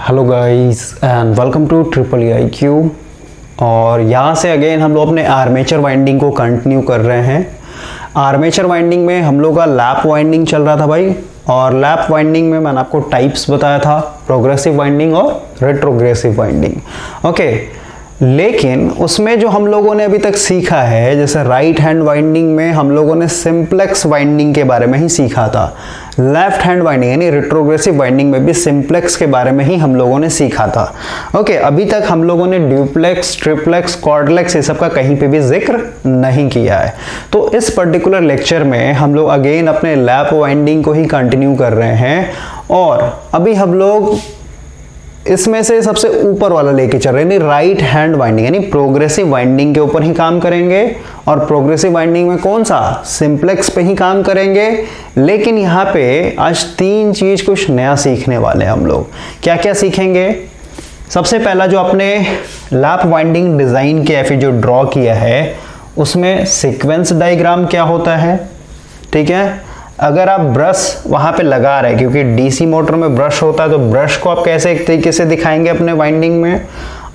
Hello guys and welcome to triple IQ। और यहाँ से अगेन हम लोग अपने आर्मेचर वाइंडिंग को कंटिन्यू कर रहे हैं। आर्मेचर वाइंडिंग में हम लोग का लैप वाइंडिंग चल रहा था भाई, और लैप वाइंडिंग में मैंने आपको टाइप्स बताया था, प्रोग्रेसिव वाइंडिंग और रेट्रोग्रेसिव वाइंडिंग। ओके, लेकिन उसमें जो हम लोगों ने अभी तक सीखा है, जैसे राइट हैंड वाइंडिंग में हम लोगों ने सिंप्लेक्स वाइंडिंग के बारे में ही सीखा था, लेफ्ट हैंड वाइंडिंग यानी रेट्रोग्रेसिव वाइंडिंग में भी सिंप्लेक्स के बारे में ही हम लोगों ने सीखा था। ओके, अभी तक हम लोगों ने ड्यूप्लेक्स, ट्रिप्लेक्स, क्वाड्रप्लेक्स ये सब का कहीं पे भी जिक्र नहीं किया है। तो इस पर्टिकुलर लेक्चर में हम लोग अगेन अपने लैप वाइंडिंग को ही कंटिन्यू कर रहे हैं, और अभी हम लोग इसमें से सबसे ऊपर वाला लेके चल रहे हैं, राइट हैंड वाइंडिंग यानी प्रोग्रेसिव वाइंडिंग के ऊपर ही काम करेंगे। और प्रोग्रेसिव वाइंडिंग में कौन सा, सिंप्लेक्स पे ही काम करेंगे। लेकिन यहाँ पे आज तीन चीज कुछ नया सीखने वाले हैं हम लोग। क्या क्या सीखेंगे? सबसे पहला, जो अपने लैप वाइंडिंग डिजाइन किया है, फिर जो ड्रॉ किया है, उसमें सीक्वेंस डायग्राम क्या होता है। ठीक है, अगर आप ब्रश वहां पे लगा रहे हैं, क्योंकि डीसी मोटर में ब्रश होता है, तो ब्रश को आप कैसे एक तरीके से दिखाएंगे अपने वाइंडिंग में,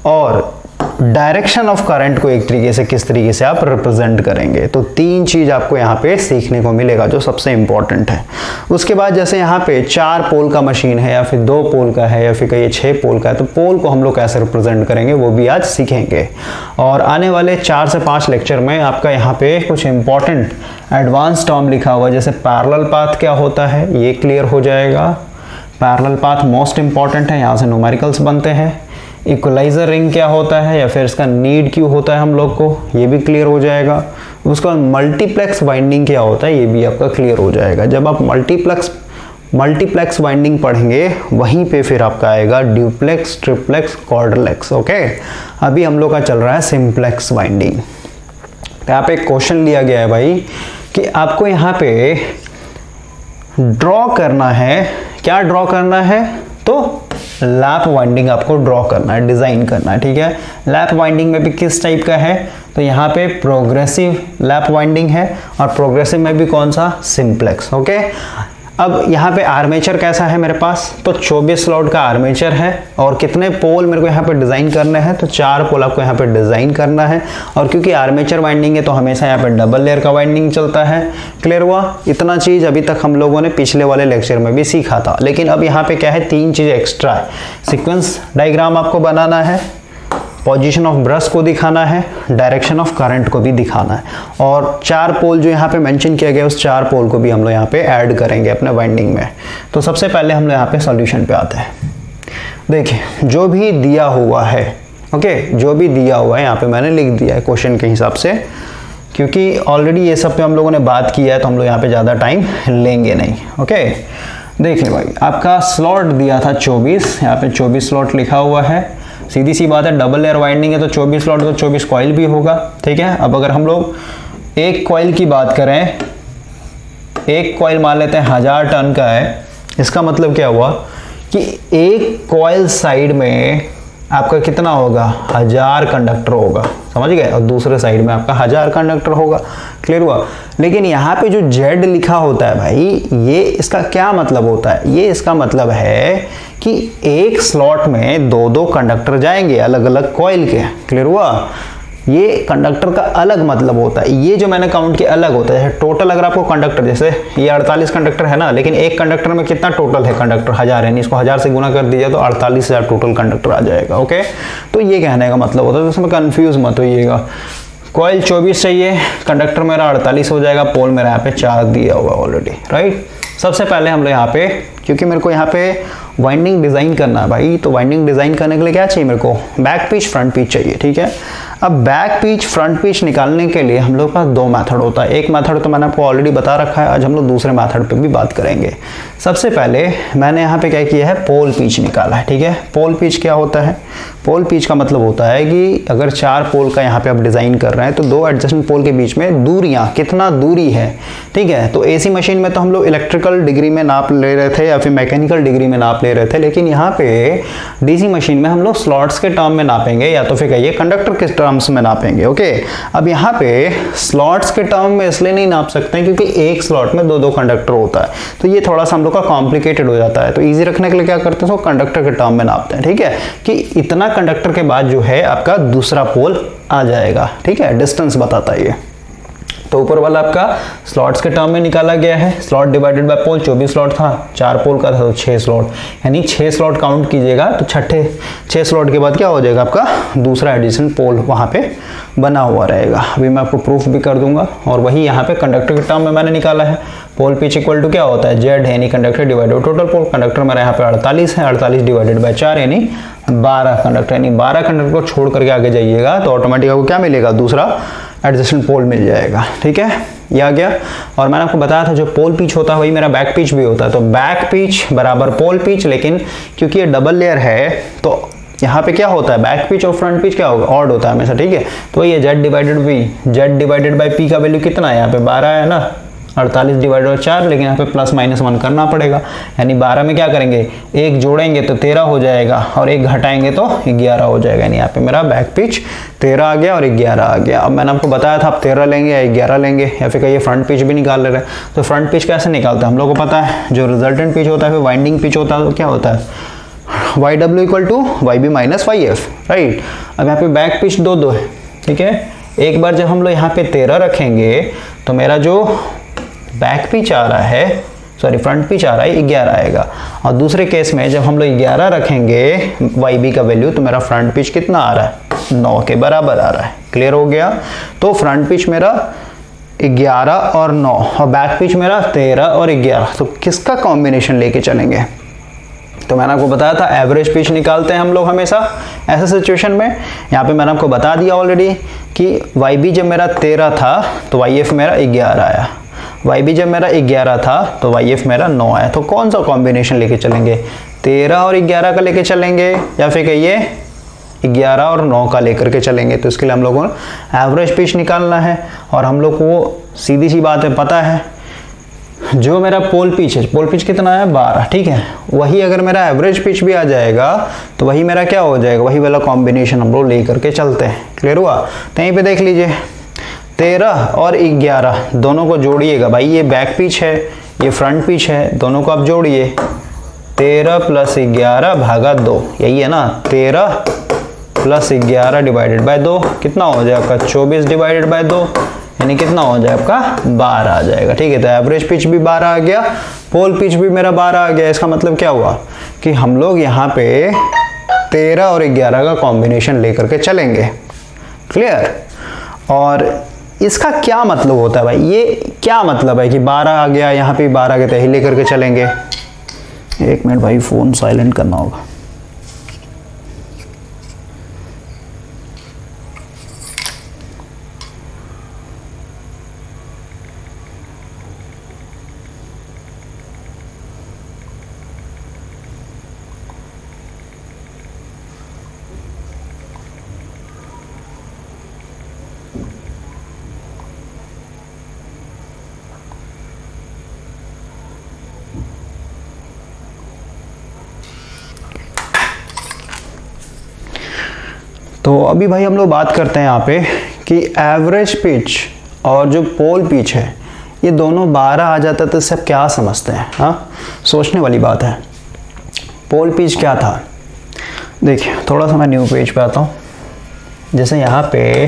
और डायरेक्शन ऑफ करंट को एक तरीके से किस तरीके से आप रिप्रेजेंट करेंगे। तो तीन चीज आपको यहाँ पे सीखने को मिलेगा जो सबसे इंपॉर्टेंट है। उसके बाद जैसे यहाँ पे 4 पोल का मशीन है, या फिर 2 पोल का है, या फिर कहीं 6 पोल का है, तो पोल को हम लोग कैसे रिप्रेजेंट करेंगे वो भी आज सीखेंगे। और आने वाले 4 से 5 लेक्चर में आपका यहाँ पे कुछ इंपॉर्टेंट एडवांस टर्म लिखा हुआ, जैसे पैरेलल पाथ क्या होता है ये क्लियर हो जाएगा। पैरेलल पाथ मोस्ट इंपॉर्टेंट है, यहाँ से न्यूमेरिकल्स बनते हैं। इक्वलाइजर रिंग क्या होता है, या फिर इसका नीड क्यों होता है हम लोग को, ये भी क्लियर हो जाएगा। उसका मल्टीप्लेक्स वाइंडिंग क्या होता है ये भी आपका क्लियर हो जाएगा। जब आप मल्टीप्लेक्स वाइंडिंग पढ़ेंगे, वहीं पे फिर आपका आएगा ड्यूप्लेक्स, ट्रिप्लेक्स, क्वाड्रप्लेक्स। ओके, अभी हम लोग का चल रहा है सिंप्लेक्स वाइंडिंग। तो यहाँ पे एक क्वेश्चन दिया गया है भाई कि आपको यहाँ पे ड्रॉ करना है। क्या ड्रॉ करना है? तो लैप वाइंडिंग आपको ड्रॉ करना है, डिजाइन करना है। ठीक है, लैप वाइंडिंग में भी किस टाइप का है, तो यहाँ पे प्रोग्रेसिव लैप वाइंडिंग है, और प्रोग्रेसिव में भी कौन सा, सिंप्लेक्स। ओके, अब यहाँ पे आर्मेचर कैसा है मेरे पास, तो 24 स्लॉट का आर्मेचर है, और कितने पोल मेरे को यहाँ पे डिजाइन करने हैं, तो 4 पोल आपको यहाँ पे डिजाइन करना है। और क्योंकि आर्मेचर वाइंडिंग है तो हमेशा यहाँ पे डबल लेयर का वाइंडिंग चलता है। क्लियर हुआ? इतना चीज अभी तक हम लोगों ने पिछले वाले लेक्चर में भी सीखा था, लेकिन अब यहाँ पे क्या है, 3 चीज एक्स्ट्रा है। सीक्वेंस डायग्राम आपको बनाना है, पोजीशन ऑफ ब्रश को दिखाना है, डायरेक्शन ऑफ करंट को भी दिखाना है, और 4 पोल जो यहाँ पे मेंशन किया गया उस 4 पोल को भी हम लोग यहाँ पे ऐड करेंगे अपने वाइंडिंग में। तो सबसे पहले हम लोग यहाँ पे सॉल्यूशन पे आते हैं। देखिए, जो भी दिया हुआ है, ओके, जो भी दिया हुआ है यहाँ पे मैंने लिख दिया है क्वेश्चन के हिसाब से, क्योंकि ऑलरेडी ये सब पे हम लोगों ने बात किया है, तो हम लोग यहाँ पे ज़्यादा टाइम लेंगे नहीं। ओके, देखिए भाई, आपका स्लॉट दिया था 24, यहाँ पे 24 स्लॉट लिखा हुआ है। सीधी सी बात है, डबल लेयर वाइंडिंग है तो 24 स्लॉट, तो 24 कॉइल भी होगा। ठीक है, अब अगर हम लोग एक कॉइल की बात करें, एक कॉइल मान लेते हैं 1000 टन का है, इसका मतलब क्या हुआ कि एक कॉइल साइड में आपका कितना होगा, 1000 कंडक्टर होगा, समझ गए, और दूसरे साइड में आपका 1000 कंडक्टर होगा। क्लियर हुआ? लेकिन यहाँ पे जो Z लिखा होता है भाई, ये इसका क्या मतलब होता है, ये इसका मतलब है कि एक स्लॉट में 2-2 कंडक्टर जाएंगे अलग अलग कॉइल के। क्लियर हुआ? ये कंडक्टर का अलग मतलब होता है, ये जो मैंने काउंट किया अलग होता है। टोटल अगर आपको कंडक्टर, जैसे ये 48 कंडक्टर है ना, लेकिन एक कंडक्टर में कितना टोटल है कंडक्टर, 1000 है, इसको 1000 से गुना कर दीजिए तो 48,000 टोटल कंडक्टर आ जाएगा। ओके, तो ये कहने का मतलब होता है, तो इसमें कंफ्यूज मत होइएगा। कॉइल 24 चाहिए, कंडक्टर मेरा 48 हो जाएगा, पोल मेरा यहाँ पे 4 दिया हुआ ऑलरेडी। राइट, सबसे पहले हम लोग यहाँ पे, क्योंकि मेरे को यहाँ पे वाइंडिंग डिजाइन करना है भाई, तो वाइंडिंग डिजाइन करने के लिए क्या चाहिए मेरे को, बैक पिच, फ्रंट पिच चाहिए। ठीक है, अब बैक पिच, फ्रंट पिच निकालने के लिए हम लोग का 2 मेथड होता है। एक मेथड तो मैंने आपको ऑलरेडी बता रखा है, आज हम लोग दूसरे मेथड पे भी बात करेंगे। सबसे पहले मैंने यहाँ पे क्या किया है, पोल पिच निकाला है। ठीक है, पोल पिच क्या होता है, पोल पिच का मतलब होता है कि अगर 4 पोल का यहाँ पे आप डिज़ाइन कर रहे हैं तो 2 एडजस्टेंट पोल के बीच में दूरियाँ, कितना दूरी है, ठीक है। तो एसी मशीन में तो हम लोग इलेक्ट्रिकल डिग्री में नाप ले रहे थे या फिर मैकेनिकल डिग्री में नाप ले रहे थे, लेकिन यहाँ पे डीसी मशीन में हम लोग स्लॉट्स के टर्म में नापेंगे या तो फिर कहिए कंडक्टर के टर्म्स में नापेंगे। ओके, अब यहाँ पे स्लॉट्स के टर्म में इसलिए नहीं नाप सकते हैं क्योंकि एक स्लॉट में 2-2 कंडक्टर होता है, तो ये थोड़ा सा हम लोग का कॉम्प्लिकेटेड हो जाता है। तो ईजी रखने के लिए क्या करते हैं, कंडक्टर के टर्म में नापते हैं, ठीक है, कि इतना कंडक्टर के बाद जो है आपका दूसरा पोल आ जाएगा, ठीक है, डिस्टेंस बताता है ये। तो ऊपर वाला आपका स्लॉट्स के टर्म में निकाला गया है, slot divided by pole, 24 slot था, 4 पोल का था तो 6 स्लॉट, यानी 6 स्लॉट काउंट कीजिएगा तो 6 स्लॉट के बाद क्या हो जाएगा, आपका दूसरा एडिशन पोल वहाँ पे बना हुआ रहेगा। अभी मैं आपको प्रूफ भी कर दूंगा। और वही यहाँ पे कंडक्टर के टर्म में मैंने निकाला है, पोल पिच इक्वल टू क्या होता है, जेड यानी कंडक्टर डिवाइडेड टोटल पोल। कंडक्टर मेरा यहाँ पे 48 है, 48 डिवाइडेड बाय 4 यानी 12 कंडक्टर, यानी 12 कंडक्टर को छोड़ करके आगे जाइएगा तो ऑटोमेटिक आपको क्या मिलेगा, दूसरा एडजस्टेंट पोल मिल जाएगा, ठीक है, ये आ गया। और मैंने आपको बताया था जो पोल पिच होता है वही मेरा बैक पिच भी होता है, तो बैक पिच बराबर पोल पिच, लेकिन क्योंकि ये डबल लेयर है तो यहाँ पे क्या होता है, बैक पिच और फ्रंट पिच क्या होगा, ऑड होता है हमेशा, ठीक है। तो ये जेड डिवाइडेड बाई पी का वैल्यू कितना है, यहाँ पे 12 है ना, 48 डिवाइडेड बाई 4, लेकिन यहाँ पे प्लस माइनस 1 करना पड़ेगा, यानी 12 में क्या करेंगे, 1 जोड़ेंगे तो 13 हो जाएगा और 1 घटाएंगे तो 11 हो जाएगा, यानी यहाँ पे मेरा बैक पिच 13 आ गया और 11 आ गया। अब मैंने आपको बताया था आप 13 लेंगे या 11 लेंगे या फिर कहिए फ्रंट पिच भी निकाल ले रहे हैं, तो फ्रंट पिच कैसे निकालते हैं हम लोग को पता है, जो रिजल्टेंट पिच होता है फिर वाइंडिंग पिच होता है तो क्या होता है, YW equal to YB minus YF, right. अब यहाँ पे बैक पिच 2-2 है, ठीक है। एक बार जब हम लोग यहाँ पे 13 रखेंगे तो मेरा जो बैक पिच आ रहा है, सॉरी फ्रंट पिच आ रहा है 11 आएगा, और दूसरे केस में जब हम लोग 11 रखेंगे YB का वैल्यू तो मेरा फ्रंट पिच कितना आ रहा है, 9 के बराबर आ रहा है। क्लियर हो गया। तो फ्रंट पिच मेरा 11 और 9 और बैक पिच मेरा 13 और 11, तो किसका कॉम्बिनेशन लेके चलेंगे, तो मैंने आपको बताया था एवरेज पिच निकालते हैं हम लोग हमेशा ऐसे सिचुएशन में। यहाँ पे मैंने आपको बता दिया ऑलरेडी कि YB जब मेरा 13 था तो YF मेरा 11 आया, YB जब मेरा 11 था तो YF मेरा 9 आया। तो कौन सा कॉम्बिनेशन लेके चलेंगे, 13 और 11 का लेके चलेंगे या फिर कहिए 11 और 9 का लेकर के चलेंगे। तो इसके लिए हम लोगों को एवरेज पिच निकालना है और हम लोग को सीधी सी बात है पता है जो मेरा पोल पिच है, पोल पिच कितना है 12, ठीक है, वही अगर मेरा एवरेज पिच भी आ जाएगा तो वही मेरा क्या हो जाएगा, वही वाला कॉम्बिनेशन हम लोग ले करके चलते हैं। क्लियर हुआ। तो यहीं पे देख लीजिए 13 और 11 दोनों को जोड़िएगा, भाई ये बैक पिच है ये फ्रंट पिच है, दोनों को आप जोड़िए, 13 प्लस 11 भागा 2, यही है ना, 13 प्लस 11 डिवाइडेड बाय 2 कितना हो जाएगा, 24 डिवाइडेड बाय 2 यानी कितना हो जाए आपका 12 आ जाएगा, ठीक है। तो एवरेज पिच भी 12 आ गया, पोल पिच भी मेरा 12 आ गया। इसका मतलब क्या हुआ कि हम लोग यहाँ पे 13 और 11 का कॉम्बिनेशन लेकर के चलेंगे। क्लियर। और इसका क्या मतलब होता है भाई, ये क्या मतलब है कि 12 आ गया यहाँ पे 12 के तय लेकर के चलेंगे। एक मिनट भाई फोन साइलेंट करना होगा। तो अभी भाई हम लोग बात करते हैं यहाँ पे कि एवरेज पिच और जो पोल पिच है ये दोनों 12 आ जाता है तो सब क्या समझते हैं, हाँ सोचने वाली बात है। पोल पिच क्या था, देखिए थोड़ा सा मैं न्यू पेज पे आता हूँ। जैसे यहाँ पे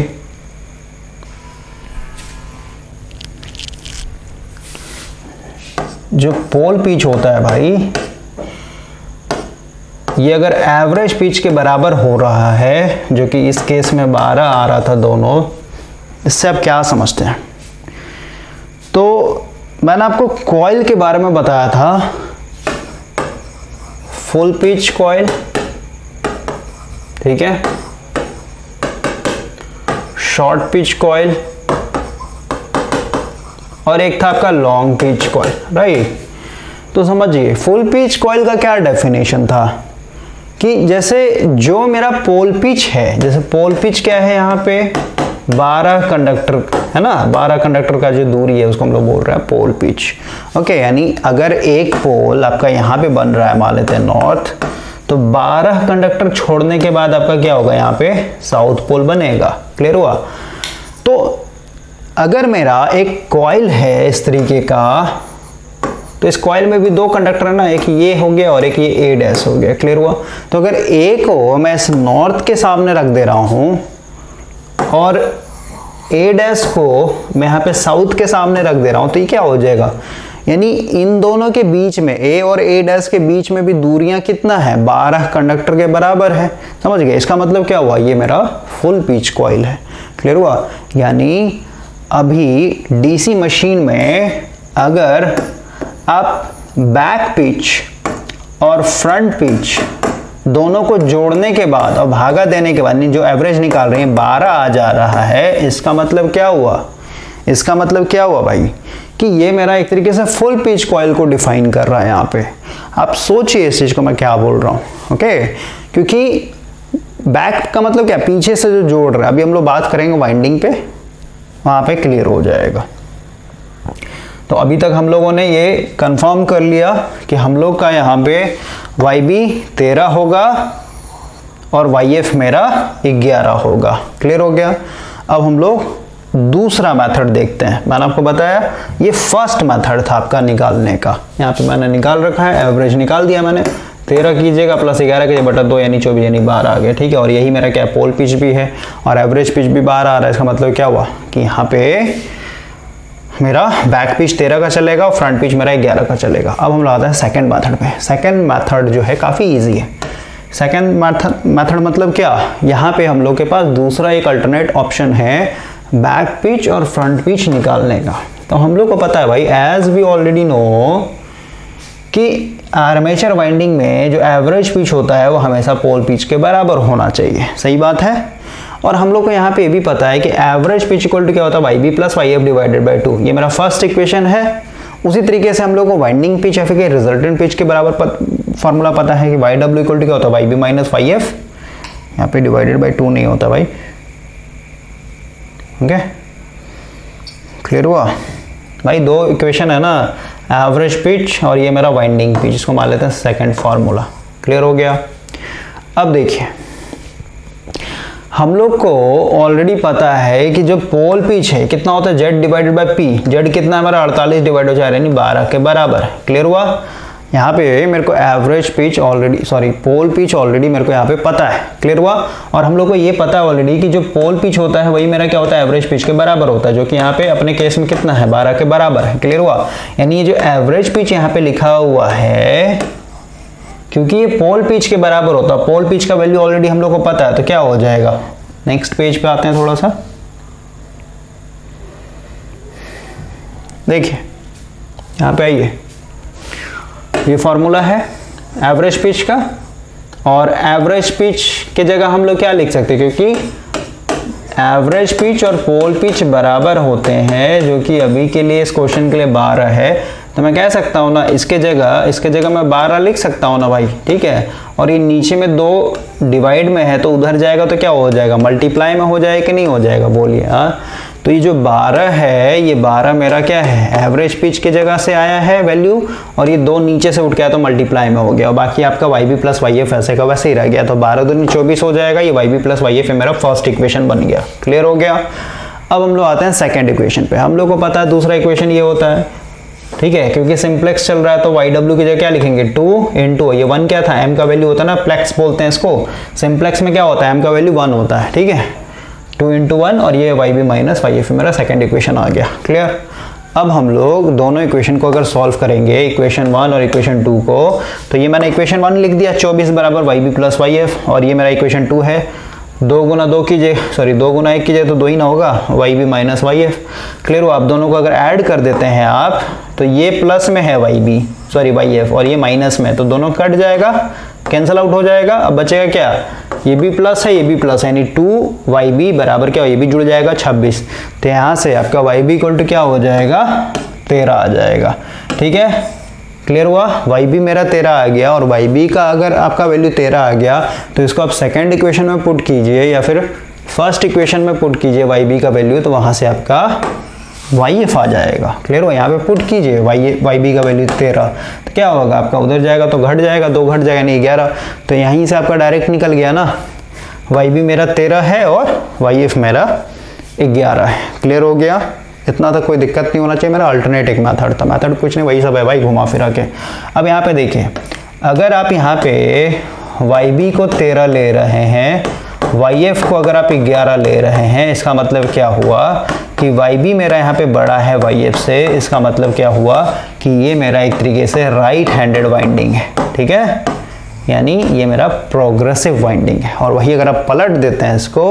जो पोल पिच होता है भाई ये अगर एवरेज पिच के बराबर हो रहा है, जो कि इस केस में 12 आ रहा था दोनों, इससे आप क्या समझते हैं। तो मैंने आपको कॉइल के बारे में बताया था, फुल पिच कॉइल, ठीक है, शॉर्ट पिच कॉइल और एक था आपका लॉन्ग पिच कॉइल, राइट। तो समझिए फुल पिच कॉइल का क्या डेफिनेशन था कि जैसे जो मेरा पोल पिच है, जैसे पोल पिच क्या है यहाँ पे 12 कंडक्टर है ना, 12 कंडक्टर का जो दूरी है उसको हम लोग बोल रहे हैं पोल पिच। ओके, यानी अगर एक पोल आपका यहाँ पे बन रहा है, मान लेते हैं नॉर्थ, तो 12 कंडक्टर छोड़ने के बाद आपका क्या होगा, यहाँ पे साउथ पोल बनेगा। क्लियर हुआ? तो अगर मेरा एक कॉइल है इस तरीके का, तो इस कॉइल में भी 2 कंडक्टर है ना, एक ये हो गया और एक ये ए डैश हो गया। क्लियर हुआ? तो अगर ए को मैं इस नॉर्थ के सामने रख दे रहा हूं और ए डैश को मैं यहाँ पे साउथ के सामने रख दे रहा हूं, तो ये क्या हो जाएगा, यानी इन दोनों के बीच में, ए और ए डैश के बीच में भी दूरियां कितना है, 12 कंडक्टर के बराबर है। समझ गए? इसका मतलब क्या हुआ, ये मेरा फुल पिच कॉइल है। क्लियर हुआ? यानी अभी डीसी मशीन में अगर आप बैक पिच और फ्रंट पिच दोनों को जोड़ने के बाद और भागा देने के बाद जो एवरेज निकाल रहे हैं 12 आ जा रहा है, इसका मतलब क्या हुआ, इसका मतलब क्या हुआ भाई, कि ये मेरा एक तरीके से फुल पिच कॉइल को डिफाइन कर रहा है। यहाँ पे आप सोचिए इस चीज को मैं क्या बोल रहा हूँ। ओके, क्योंकि बैक का मतलब क्या, पीछे से जो जोड़ रहा है, अभी हम लोग बात करेंगे वाइंडिंग पे, वहां पे क्लियर हो जाएगा। तो अभी तक हम लोगों ने ये कंफर्म कर लिया कि हम लोग का यहाँ पे YB 13 होगा और YF मेरा 11 होगा। क्लियर हो गया? अब हम लोग दूसरा मेथड देखते हैं। मैंने आपको बताया ये फर्स्ट मेथड था आपका निकालने का, यहाँ पे मैंने निकाल रखा है, एवरेज निकाल दिया मैंने, 13 कीजिएगा प्लस 11 कीजिए बटा 2 यानी 24 यानी 12 आ गया। ठीक है, और यही मेरा क्या, पोल पिच भी है और एवरेज पिच भी 12 आ रहा है। इसका मतलब क्या हुआ कि यहाँ पे मेरा बैक पिच 13 का चलेगा और फ्रंट पिच मेरा 11 का चलेगा। अब हम लोग आते हैं सेकंड मेथड पे। सेकंड मेथड जो है काफ़ी इजी है। सेकंड मेथड मतलब क्या, यहाँ पे हम लोग के पास दूसरा एक अल्टरनेट ऑप्शन है बैक पिच और फ्रंट पिच निकालने का। तो हम लोग को पता है भाई, एज वी ऑलरेडी नो कि आर्मेचर वाइंडिंग में जो एवरेज पिच होता है वो हमेशा पोल पिच के बराबर होना चाहिए। सही बात है? और हम लोग को यहाँ पे ये भी पता है कि एवरेज पिच इक्वल टू क्या होता है, YB plus YF divided by 2। ये मेरा फर्स्ट इक्वेशन है। उसी तरीके से हम लोग को वाइंडिंग पिच या फिर रिजल्टेंट पिच के बराबर फॉर्मूला पता है कि YW इक्वल टू क्या होता है, YB माइनस YF, यहाँ पे डिवाइडेड बाई 2 नहीं होता भाई। ओके, क्लियर हुआ भाई? 2 इक्वेशन है ना, एवरेज पिच और ये मेरा वाइंडिंग पिच, इसको मान लेते हैं सेकेंड फॉर्मूला। क्लियर हो गया? अब देखिए, हम लोग को ऑलरेडी पता है कि जो पोल पिच है कितना होता है, Z divided by P। Z कितना है हमारा, 48 डिवाइड हो जाएगा यानी 12 के बराबर। क्लियर हुआ? यहाँ पे मेरे को average pitch already, sorry pole pitch already मेरे को यहाँ पे पता है। क्लियर हुआ? और हम लोग को ये पता है ऑलरेडी कि जो पोल पिच होता है वही मेरा क्या होता है, एवरेज पिच के बराबर होता है, जो कि यहाँ पे अपने केस में कितना है, 12 के बराबर है। क्लियर हुआ? यानी ये जो एवरेज पिच यहाँ पे लिखा हुआ है, क्योंकि ये पोल पिच के बराबर होता है, पोल पिच का वैल्यू ऑलरेडी हम लोग को पता है, तो क्या हो जाएगा, नेक्स्ट पेज पे आते हैं थोड़ा सा। देखिए यहाँ पे आइए, ये फॉर्मूला है एवरेज पिच का, और एवरेज पिच के जगह हम लोग क्या लिख सकते हैं, क्योंकि एवरेज पिच और पोल पिच बराबर होते हैं, जो कि अभी के लिए इस क्वेश्चन के लिए 12 है, तो मैं कह सकता हूँ ना इसके जगह मैं 12 लिख सकता हूँ ना भाई। ठीक है, और ये नीचे में 2 डिवाइड में है तो उधर जाएगा तो क्या हो जाएगा, मल्टीप्लाई में हो जाएगा कि नहीं हो जाएगा, बोलिए। हाँ, तो ये जो 12 है, ये 12 मेरा क्या है, एवरेज पिच की जगह से आया है वैल्यू, और ये 2 नीचे से उठ के आया तो मल्टीप्लाई में हो गया, और बाकी आपका YB प्लस YF ऐसे का वैसे ही रह गया। तो 12 दूनी 24 हो जाएगा, ये YB प्लस YF मेरा फर्स्ट इक्वेशन बन गया। क्लियर हो गया? अब हम लोग आते हैं सेकेंड इक्वेशन पे। हम लोग को पता है दूसरा इक्वेशन ये होता है, ठीक है, क्योंकि सिंप्लेक्स चल रहा है तो YW की जगह क्या लिखेंगे, 2 इंटू, ये 1 क्या था, M का वैल्यू होता है ना, प्लेक्स बोलते हैं इसको। सिंप्लेक्स में क्या होता है, M का वैल्यू 1 होता है। ठीक है, 2 इंटू 1, और ये YB माइनस YF मेरा सेकेंड इक्वेशन आ गया। क्लियर? अब हम लोग दोनों इक्वेशन को अगर सॉल्व करेंगे, इक्वेशन 1 और इक्वेशन 2 को, तो ये मैंने इक्वेशन 1 लिख दिया 24 बराबर YB प्लस YF, और ये मेरा इक्वेशन 2 है, 2 गुना 2 कीजिए, सॉरी 2 गुना 1 कीजिए तो 2 ही ना होगा, YB माइनस YF। क्लियर हुआ? आप दोनों को अगर ऐड कर देते हैं आप, तो ये प्लस में है YF और ये माइनस में, तो दोनों कट जाएगा, कैंसल आउट हो जाएगा। अब बचेगा क्या, ये भी प्लस है, ये भी प्लस है, यानी 2YB बराबर क्या, ये भी जुड़ जाएगा 26। तो यहाँ से आपका YB इक्वल टू क्या हो जाएगा, 13 आ जाएगा। ठीक है, क्लियर हुआ। वाई बी मेरा 13 आ गया और वाई बी का अगर आपका वैल्यू 13 आ गया तो इसको आप सेकेंड इक्वेशन में पुट कीजिए या फिर फर्स्ट इक्वेशन में पुट कीजिए वाई बी का वैल्यू, तो वहाँ से आपका वाई एफ आ जाएगा। क्लियर हुआ। यहाँ पे पुट कीजिए वाई बी का वैल्यू 13, तो क्या होगा आपका उधर जाएगा तो घट जाएगा, 2 घट जाएगा नहीं 11, तो यहीं से आपका डायरेक्ट निकल गया ना, वाई बी मेरा 13 है और वाई एफ मेरा 11 है। क्लियर हो गया। इतना तक कोई दिक्कत नहीं होना चाहिए। मेरा अल्टरनेट एक मेथड था, मेथड कुछ नहीं, वही सब है भाई घुमा फिरा के। अब यहाँ पे देखिए, अगर आप यहाँ पे वाई बी को 13 ले रहे हैं, वाई एफ को अगर आप 11 ले रहे हैं, इसका मतलब क्या हुआ कि वाई बी मेरा यहाँ पे बड़ा है वाई एफ से। इसका मतलब क्या हुआ कि ये मेरा एक तरीके से राइट हैंडेड वाइंडिंग है, ठीक है, यानी ये मेरा प्रोग्रेसिव वाइंडिंग है। और वही अगर आप पलट देते हैं इसको,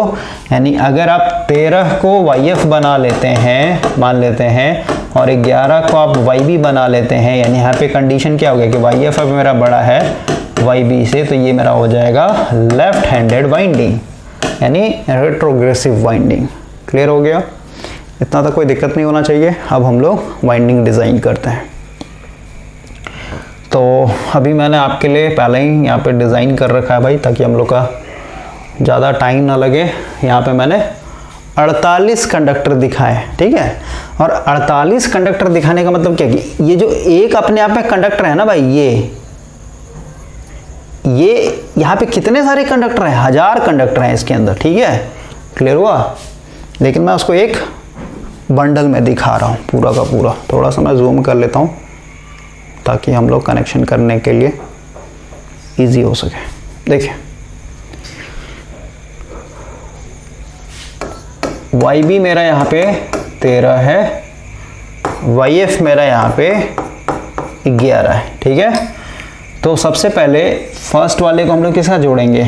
यानी अगर आप 13 को वाई एफ बना लेते हैं, मान लेते हैं, और 11 को आप वाई बी बना लेते हैं, यानी यहाँ पे कंडीशन क्या हो गया कि वाई एफ अब मेरा बड़ा है वाई बी से, तो ये मेरा हो जाएगा लेफ्ट हैंडेड वाइंडिंग, यानी रेट्रोग्रेसिव वाइंडिंग। क्लियर हो गया। इतना तो कोई दिक्कत नहीं होना चाहिए। अब हम लोग वाइंडिंग डिज़ाइन करते हैं। तो अभी मैंने आपके लिए पहले ही यहाँ पे डिज़ाइन कर रखा है भाई, ताकि हम लोग का ज़्यादा टाइम ना लगे। यहाँ पे मैंने 48 कंडक्टर दिखाए, ठीक है। और 48 कंडक्टर दिखाने का मतलब क्या कि ये जो एक अपने आप में कंडक्टर है ना भाई, ये यहाँ पे कितने सारे कंडक्टर हैं, 1000 कंडक्टर हैं इसके अंदर, ठीक है। क्लियर हुआ। लेकिन मैं उसको एक बंडल में दिखा रहा हूँ पूरा का पूरा। थोड़ा सा मैं जूम कर लेता हूँ ताकि हम लोग कनेक्शन करने के लिए इजी हो सके। देखिए, वाई बी मेरा यहाँ पे 13 है, वाई एफ मेरा यहाँ पे 11 है, ठीक है। तो सबसे पहले फर्स्ट वाले को हम लोग किसके साथ जोड़ेंगे,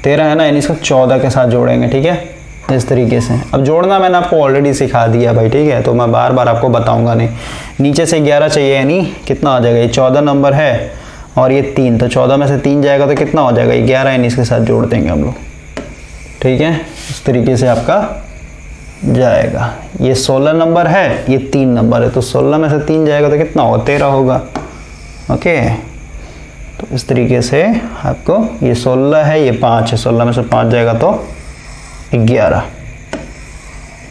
13 है ना, यानी इसको 14 के साथ जोड़ेंगे, ठीक है, इस तरीके से। अब जोड़ना मैंने आपको ऑलरेडी सिखा दिया भाई, ठीक है, तो मैं बार बार आपको बताऊंगा नहीं। नीचे से 11 चाहिए, यानी कितना आ जाएगा, ये 14 नंबर है और ये 3, तो 14 में से 3 जाएगा तो कितना हो जाएगा, 11, यानी इसके साथ जोड़ देंगे हम लोग, ठीक है। इस तरीके से आपका जाएगा। ये 16 नंबर है, ये 3 नंबर है, तो 16 में से 3 जाएगा तो कितना होगा, 13 होगा। ओके, तो इस तरीके से आपको ये 16 है, ये 5 है, 16 में से 5 जाएगा तो 11,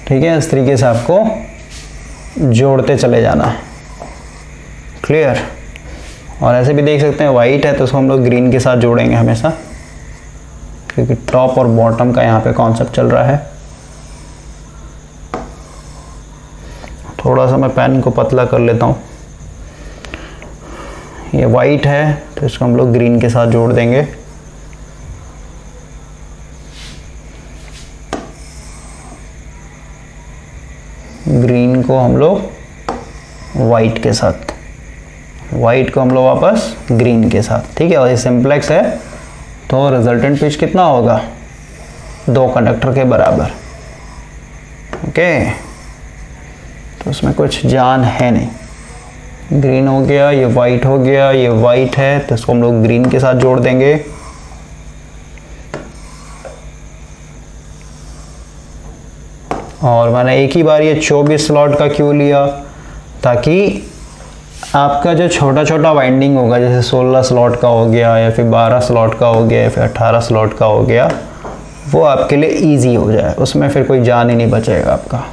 ठीक है। इस तरीके से आपको जोड़ते चले जाना है। क्लियर। और ऐसे भी देख सकते हैं, वाइट है तो उसको हम लोग ग्रीन के साथ जोड़ेंगे हमेशा, क्योंकि टॉप और बॉटम का यहाँ पे कॉन्सेप्ट चल रहा है। थोड़ा सा मैं पेन को पतला कर लेता हूँ। ये वाइट है तो इसको हम लोग ग्रीन के साथ जोड़ देंगे। ग्रीन को हम लोग वाइट के साथ, वाइट को हम लोग वापस ग्रीन के साथ, ठीक है। और ये सिंप्लेक्स है तो रिजल्टेंट पिच कितना होगा, 2 कंडक्टर के बराबर। ओके, तो उसमें कुछ जान है नहीं। ग्रीन हो गया, ये वाइट हो गया, ये वाइट है तो इसको हम लोग ग्रीन के साथ जोड़ देंगे। और मैंने एक ही बार ये 24 स्लॉट का क्यों लिया, ताकि आपका जो छोटा छोटा वाइंडिंग होगा, जैसे 16 स्लॉट का हो गया या फिर 12 स्लॉट का हो गया या फिर 18 स्लॉट का हो गया, वो आपके लिए इजी हो जाए, उसमें फिर कोई जान ही नहीं बचेगा आपका।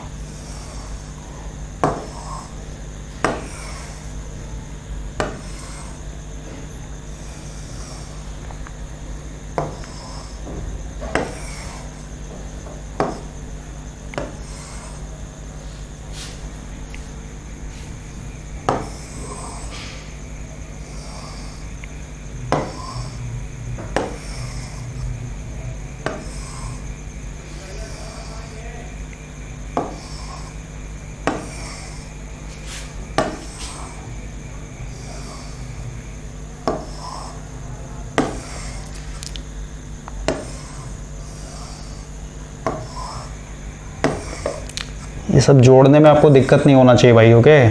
ये सब जोड़ने में आपको दिक्कत नहीं होना चाहिए भाई, ओके।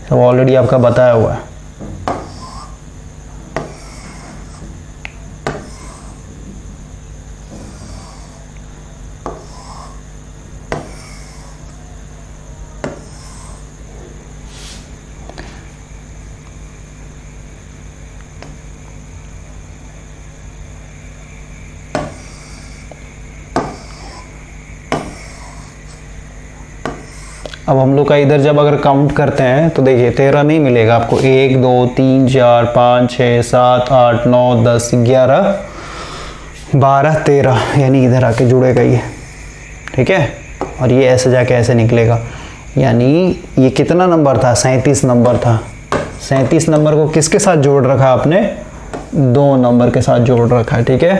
सब ऑलरेडी आपका बताया हुआ है। अब हम लोग का इधर जब अगर काउंट करते हैं तो देखिए 13 नहीं मिलेगा आपको, 1 2 3 4 5 6 7 8 9 10 11 12 13, यानी इधर आके जुड़ेगा ये, ठीक है। और ये ऐसे जाके ऐसे निकलेगा, यानी ये कितना नंबर था, 37 नंबर था। 37 नंबर को किसके साथ जोड़ रखा आपने, 2 नंबर के साथ जोड़ रखा है, ठीक है।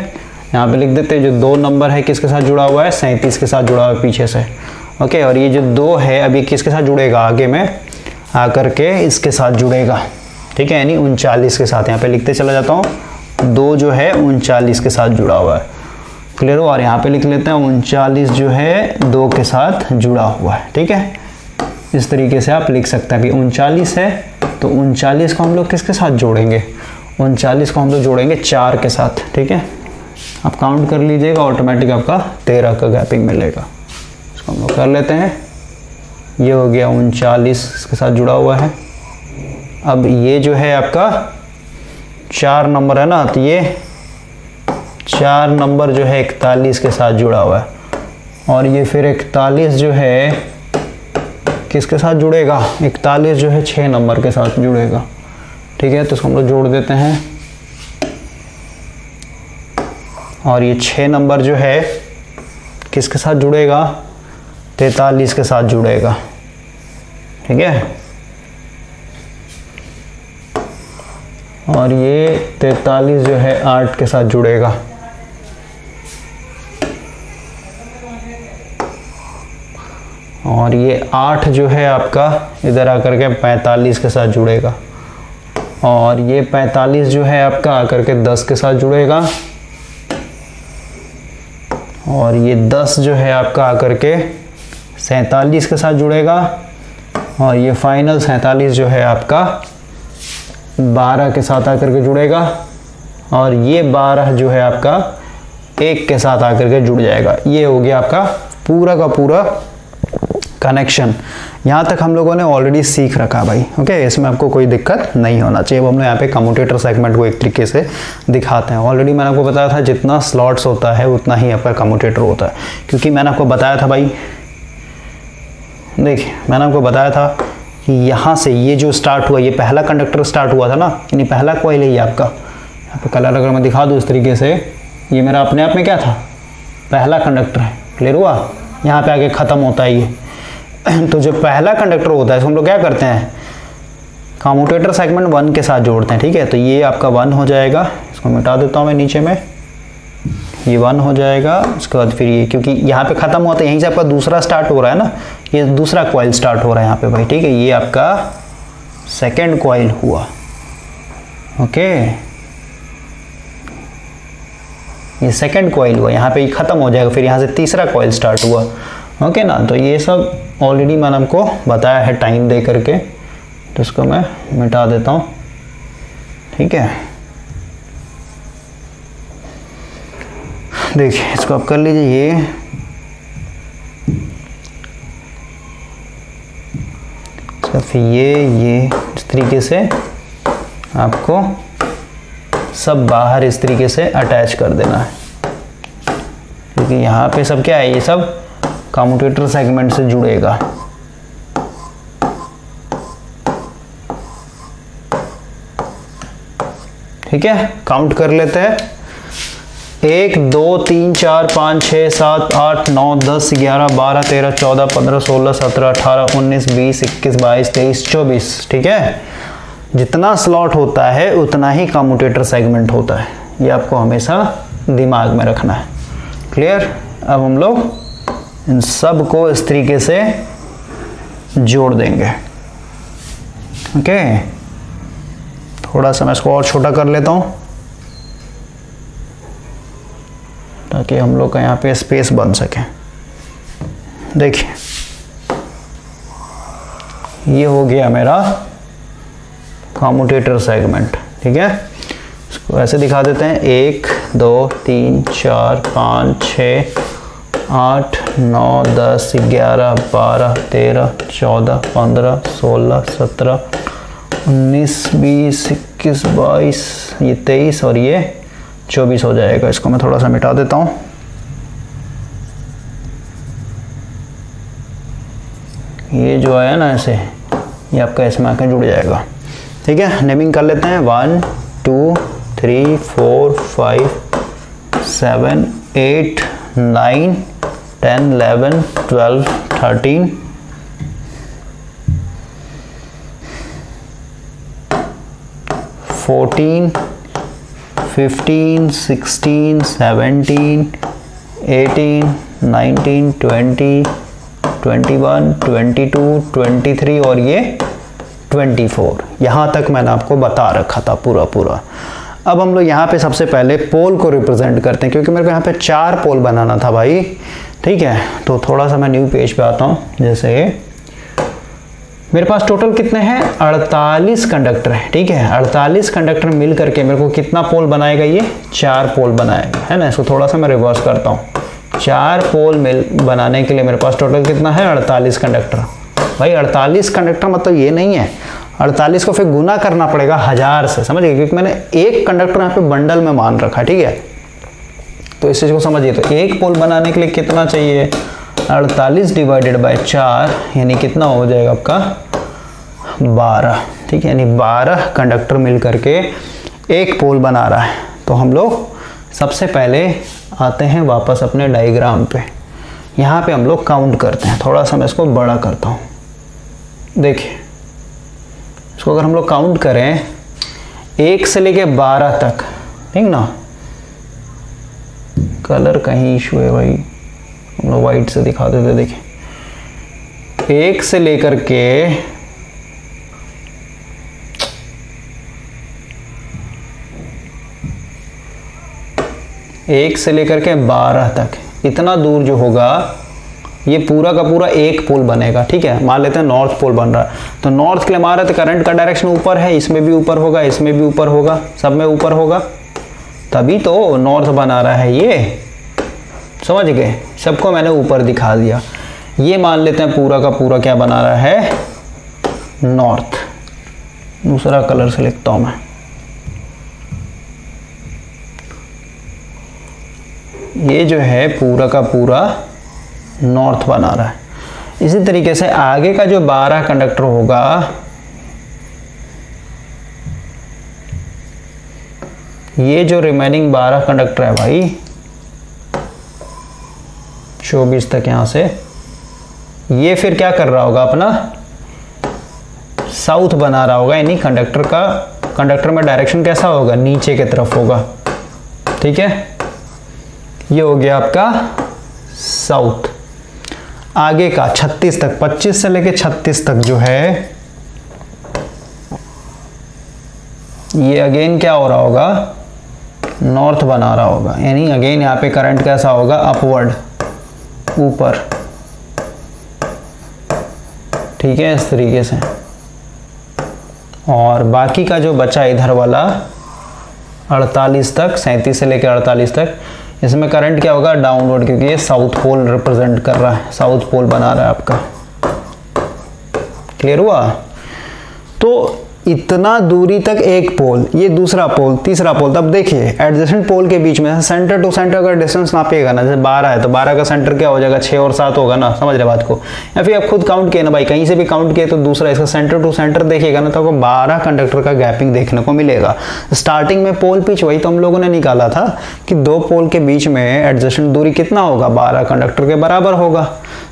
यहाँ पे लिख देते हैं जो 2 नंबर है किसके साथ जुड़ा हुआ है, 37 के साथ जुड़ा हुआ है पीछे से, ओके। और ये जो 2 है अभी किसके साथ जुड़ेगा, आगे में आकर के इसके साथ जुड़ेगा, ठीक है, यानी 39 के साथ। यहाँ पे लिखते चला जाता हूँ, 2 जो है 39 के साथ जुड़ा हुआ है, क्लियर हो। और यहाँ पे लिख लेते हैं 39 जो है 2 के साथ जुड़ा हुआ है, ठीक है। इस तरीके से आप लिख सकते हैं। अभी 39 है तो 39 को हम लोग किसके साथ जोड़ेंगे, 39 को हम लोग जोड़ेंगे 4 के साथ, ठीक है। आप काउंट कर लीजिएगा, ऑटोमेटिक आपका 13 का गैपिंग मिलेगा। इसको हम लोग कर लेते हैं, ये हो गया 39 इसके साथ जुड़ा हुआ है। अब ये जो है आपका 4 नंबर है ना, तो ये 4 नंबर जो है 41 के साथ जुड़ा हुआ है, और ये फिर 41 जो है किसके साथ जुड़ेगा, 41 जो है 6 नंबर के साथ जुड़ेगा, ठीक है। तो इसको हम लोग जोड़ देते हैं, और ये 6 नंबर जो है किसके साथ जुड़ेगा, 43 के साथ जुड़ेगा, ठीक है। और ये 43 जो है 8 के साथ जुड़ेगा, और ये 8 जो है आपका इधर आकर के 45 के साथ जुड़ेगा, और ये 45 जो है आपका आकर के 10 के साथ जुड़ेगा, और ये 10 जो है आपका आकर के 47 के साथ जुड़ेगा, और ये फाइनल 47 जो है आपका 12 के साथ आकर के जुड़ेगा, और ये 12 जो है आपका 1 के साथ आकर के जुड़ जाएगा। ये हो गया आपका पूरा का पूरा कनेक्शन। यहाँ तक हम लोगों ने ऑलरेडी सीख रखा भाई, ओके। इसमें आपको कोई दिक्कत नहीं होना चाहिए। अब हम लोग यहाँ पे कम्यूटेटर सेगमेंट को एक तरीके से दिखाते हैं। ऑलरेडी मैंने आपको बताया था जितना स्लॉट्स होता है उतना ही आपका कम्यूटेटर होता है, क्योंकि मैंने आपको बताया था भाई, देखिए मैंने आपको बताया था कि यहाँ से ये जो स्टार्ट हुआ, ये पहला कंडक्टर स्टार्ट हुआ था ना, यानी पहला कॉइल है ये आपका। यहाँ पे कलर अगर मैं दिखा दूँ इस तरीके से, ये मेरा अपने आप में क्या था, पहला कंडक्टर है, क्लियर हुआ। यहाँ पे आगे ख़त्म होता है ये। तो जो पहला कंडक्टर होता है इसको हम लोग क्या करते हैं, कम्यूटेटर सेगमेंट 1 के साथ जोड़ते हैं, ठीक है। तो ये आपका 1 हो जाएगा, इसको मिटा देता हूँ मैं नीचे में, ये 1 हो जाएगा। उसके बाद फिर ये, क्योंकि यहाँ पे ख़त्म होता है, यहीं से आपका दूसरा स्टार्ट हो रहा है ना, ये दूसरा कॉइल स्टार्ट हो रहा है यहाँ पे भाई, ठीक है। ये आपका सेकेंड कॉइल हुआ, ओके, ये सेकेंड कॉइल हुआ, यहाँ पे ये ख़त्म हो जाएगा, फिर यहाँ से तीसरा कॉइल स्टार्ट हुआ, ओके ना। तो ये सब ऑलरेडी मैंने आपको बताया है टाइम दे करके, तो इसको मैं मिटा देता हूँ, ठीक है। देखिए इसको आप कर लीजिए, ये सिर्फ ये इस तरीके से आपको सब बाहर इस तरीके से अटैच कर देना है, क्योंकि यहाँ पे सब क्या है, ये सब कम्यूटेटर सेगमेंट से जुड़ेगा। ठीक है, काउंट कर लेते हैं, 1 2 3 4 5 6 7 8 9 10 11 12 13 14 15 16 17 18 19 20 21 22 23 24। ठीक है, जितना स्लॉट होता है उतना ही कम्यूटेटर सेगमेंट होता है, ये आपको हमेशा दिमाग में रखना है। क्लियर। अब हम लोग इन सब को इस तरीके से जोड़ देंगे। ओके, थोड़ा सा मैं इसको और छोटा कर लेता हूँ ताकि हम लोग का यहाँ पे स्पेस बन सके। देखिए ये हो गया मेरा कम्यूटेटर सेगमेंट। ठीक है, इसको ऐसे दिखा देते हैं, 1 2 3 4 5 6 8 9 10 11 12 13 14 15 16 17 19 20 21 22, ये 23 और ये 24 हो जाएगा। इसको मैं थोड़ा सा मिटा देता हूँ। ये जो है ना ऐसे, ये आपका इसमें आकर जुड़ जाएगा। ठीक है, नेमिंग कर लेते हैं। 1 2 3 4 5 7 8 9 10 11 12 13 14 15 16 17 18 19 20 21 22 23 और ये 24। यहाँ तक मैंने आपको बता रखा था पूरा। अब हम लोग यहाँ पे सबसे पहले पोल को रिप्रेजेंट करते हैं, क्योंकि मेरे को यहाँ पे 4 पोल बनाना था भाई। ठीक है, तो थोड़ा सा मैं न्यू पेज पे आता हूँ। जैसे मेरे पास टोटल कितने हैं, 48 कंडक्टर है। ठीक है, 48 कंडक्टर मिल करके मेरे को कितना पोल बनाएगा, ये 4 पोल बनाएगा, है ना। इसको थोड़ा सा मैं रिवर्स करता हूँ। 4 पोल बनाने के लिए मेरे पास टोटल कितना है, 48 कंडक्टर। भाई 48 कंडक्टर मतलब ये नहीं है, 48 को फिर गुना करना पड़ेगा 1000 से, समझ गए, क्योंकि मैंने एक कंडक्टर यहाँ पे बंडल में मान रखा। ठीक है, तो इस चीज़ को समझिए। तो एक पोल बनाने के लिए कितना चाहिए, 48 डिवाइडेड बाय 4, यानी कितना हो जाएगा आपका 12। ठीक है, यानी 12 कंडक्टर मिल करके एक पोल बना रहा है। तो हम लोग सबसे पहले आते हैं वापस अपने डायग्राम पे। यहाँ पे हम लोग काउंट करते हैं। थोड़ा सा मैं इसको बड़ा करता हूँ। देखिए, इसको अगर हम लोग काउंट करें 1 से लेके 12 तक, ठीक ना। कलर कहीं इशू है भाई, हम लोग वाइट से दिखा देते। देखिए 1 से लेकर के 12 तक, इतना दूर जो होगा ये पूरा का पूरा एक पोल बनेगा। ठीक है, मान लेते हैं नॉर्थ पोल बन रहा है, तो नॉर्थ के लिए हमारा तो करंट का डायरेक्शन ऊपर है, इसमें भी ऊपर होगा, इसमें भी ऊपर होगा, सब में ऊपर होगा, तभी तो नॉर्थ बना रहा है ये। समझ गए, सबको मैंने ऊपर दिखा दिया। ये मान लेते हैं पूरा का पूरा क्या बना रहा है, नॉर्थ। दूसरा कलर से लिखता हूं मैं। ये जो है पूरा का पूरा नॉर्थ बना रहा है। इसी तरीके से आगे का जो 12 कंडक्टर होगा, ये जो रिमेनिंग 12 कंडक्टर है भाई, 24 तक यहां से, ये फिर क्या कर रहा होगा, अपना साउथ बना रहा होगा। यानी कंडक्टर में डायरेक्शन कैसा होगा, नीचे की तरफ होगा। ठीक है, ये हो गया आपका साउथ। आगे का 36 तक, 25 से लेके 36 तक जो है, ये अगेन क्या हो रहा होगा, नॉर्थ बना रहा होगा। यानी अगेन यहाँ पे करंट कैसा होगा, अपवर्ड, ऊपर। ठीक है, इस तरीके से। और बाकी का जो बचा इधर वाला 48 तक, 37 से लेकर 48 तक, इसमें करंट क्या होगा, डाउनवर्ड, क्योंकि ये साउथ पोल रिप्रेजेंट कर रहा है, साउथ पोल बना रहा है आपका। क्लियर हुआ। तो इतना दूरी तक एक पोल, ये दूसरा पोल, तीसरा पोल। तब देखिए एडजेसेंट पोल के बीच में सेंटर टू सेंटर का डिस्टेंस नापिएगा ना, जैसे 12 है तो 12 का सेंटर क्या हो जाएगा, 6 और 7 होगा ना। समझ रहे बात को, या फिर आप खुद काउंट किए ना भाई, कहीं से भी काउंट किए तो दूसरा इसका सेंटर टू सेंटर देखिएगा ना, तो आपको 12 कंडक्टर का गैपिंग देखने को मिलेगा। स्टार्टिंग में पोल पिच वही तो हम लोगों ने निकाला था कि 2 पोल के बीच में एडजेसेंट दूरी कितना होगा, 12 कंडक्टर के बराबर होगा।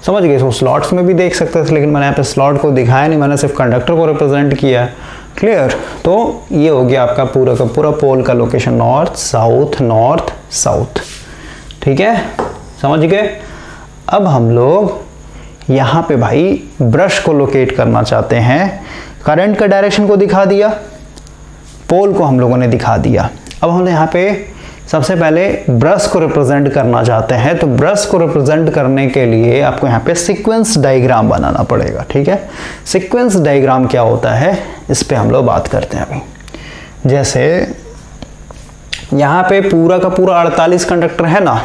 समझ गए। तो स्लॉट्स में भी देख सकते थे, लेकिन मैंने यहाँ पे स्लॉट को दिखाया नहीं, मैंने सिर्फ कंडक्टर को रिप्रेजेंट किया। क्लियर। तो ये हो गया आपका पूरा का पूरा पोल का लोकेशन, नॉर्थ साउथ। ठीक है, समझ गए। अब हम लोग यहाँ पे भाई ब्रश को लोकेट करना चाहते हैं। करंट का डायरेक्शन को दिखा दिया, पोल को हम लोगों ने दिखा दिया। अब हम यहाँ पे सबसे पहले ब्रश को रिप्रेजेंट करना चाहते हैं, तो ब्रश को रिप्रेजेंट करने के लिए आपको यहाँ पे सीक्वेंस डायग्राम बनाना पड़ेगा। ठीक है, सीक्वेंस डायग्राम क्या होता है, इस पे हम लोग बात करते हैं अभी। जैसे यहाँ पे पूरा का पूरा 48 कंडक्टर है ना,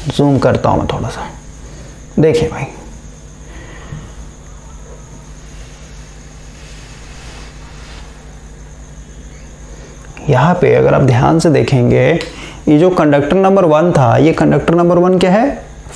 जूम करता हूँ मैं थोड़ा सा, देखिए भाई यहाँ पे अगर आप ध्यान से देखेंगे, ये जो कंडक्टर नंबर 1 था, ये कंडक्टर नंबर 1 क्या है,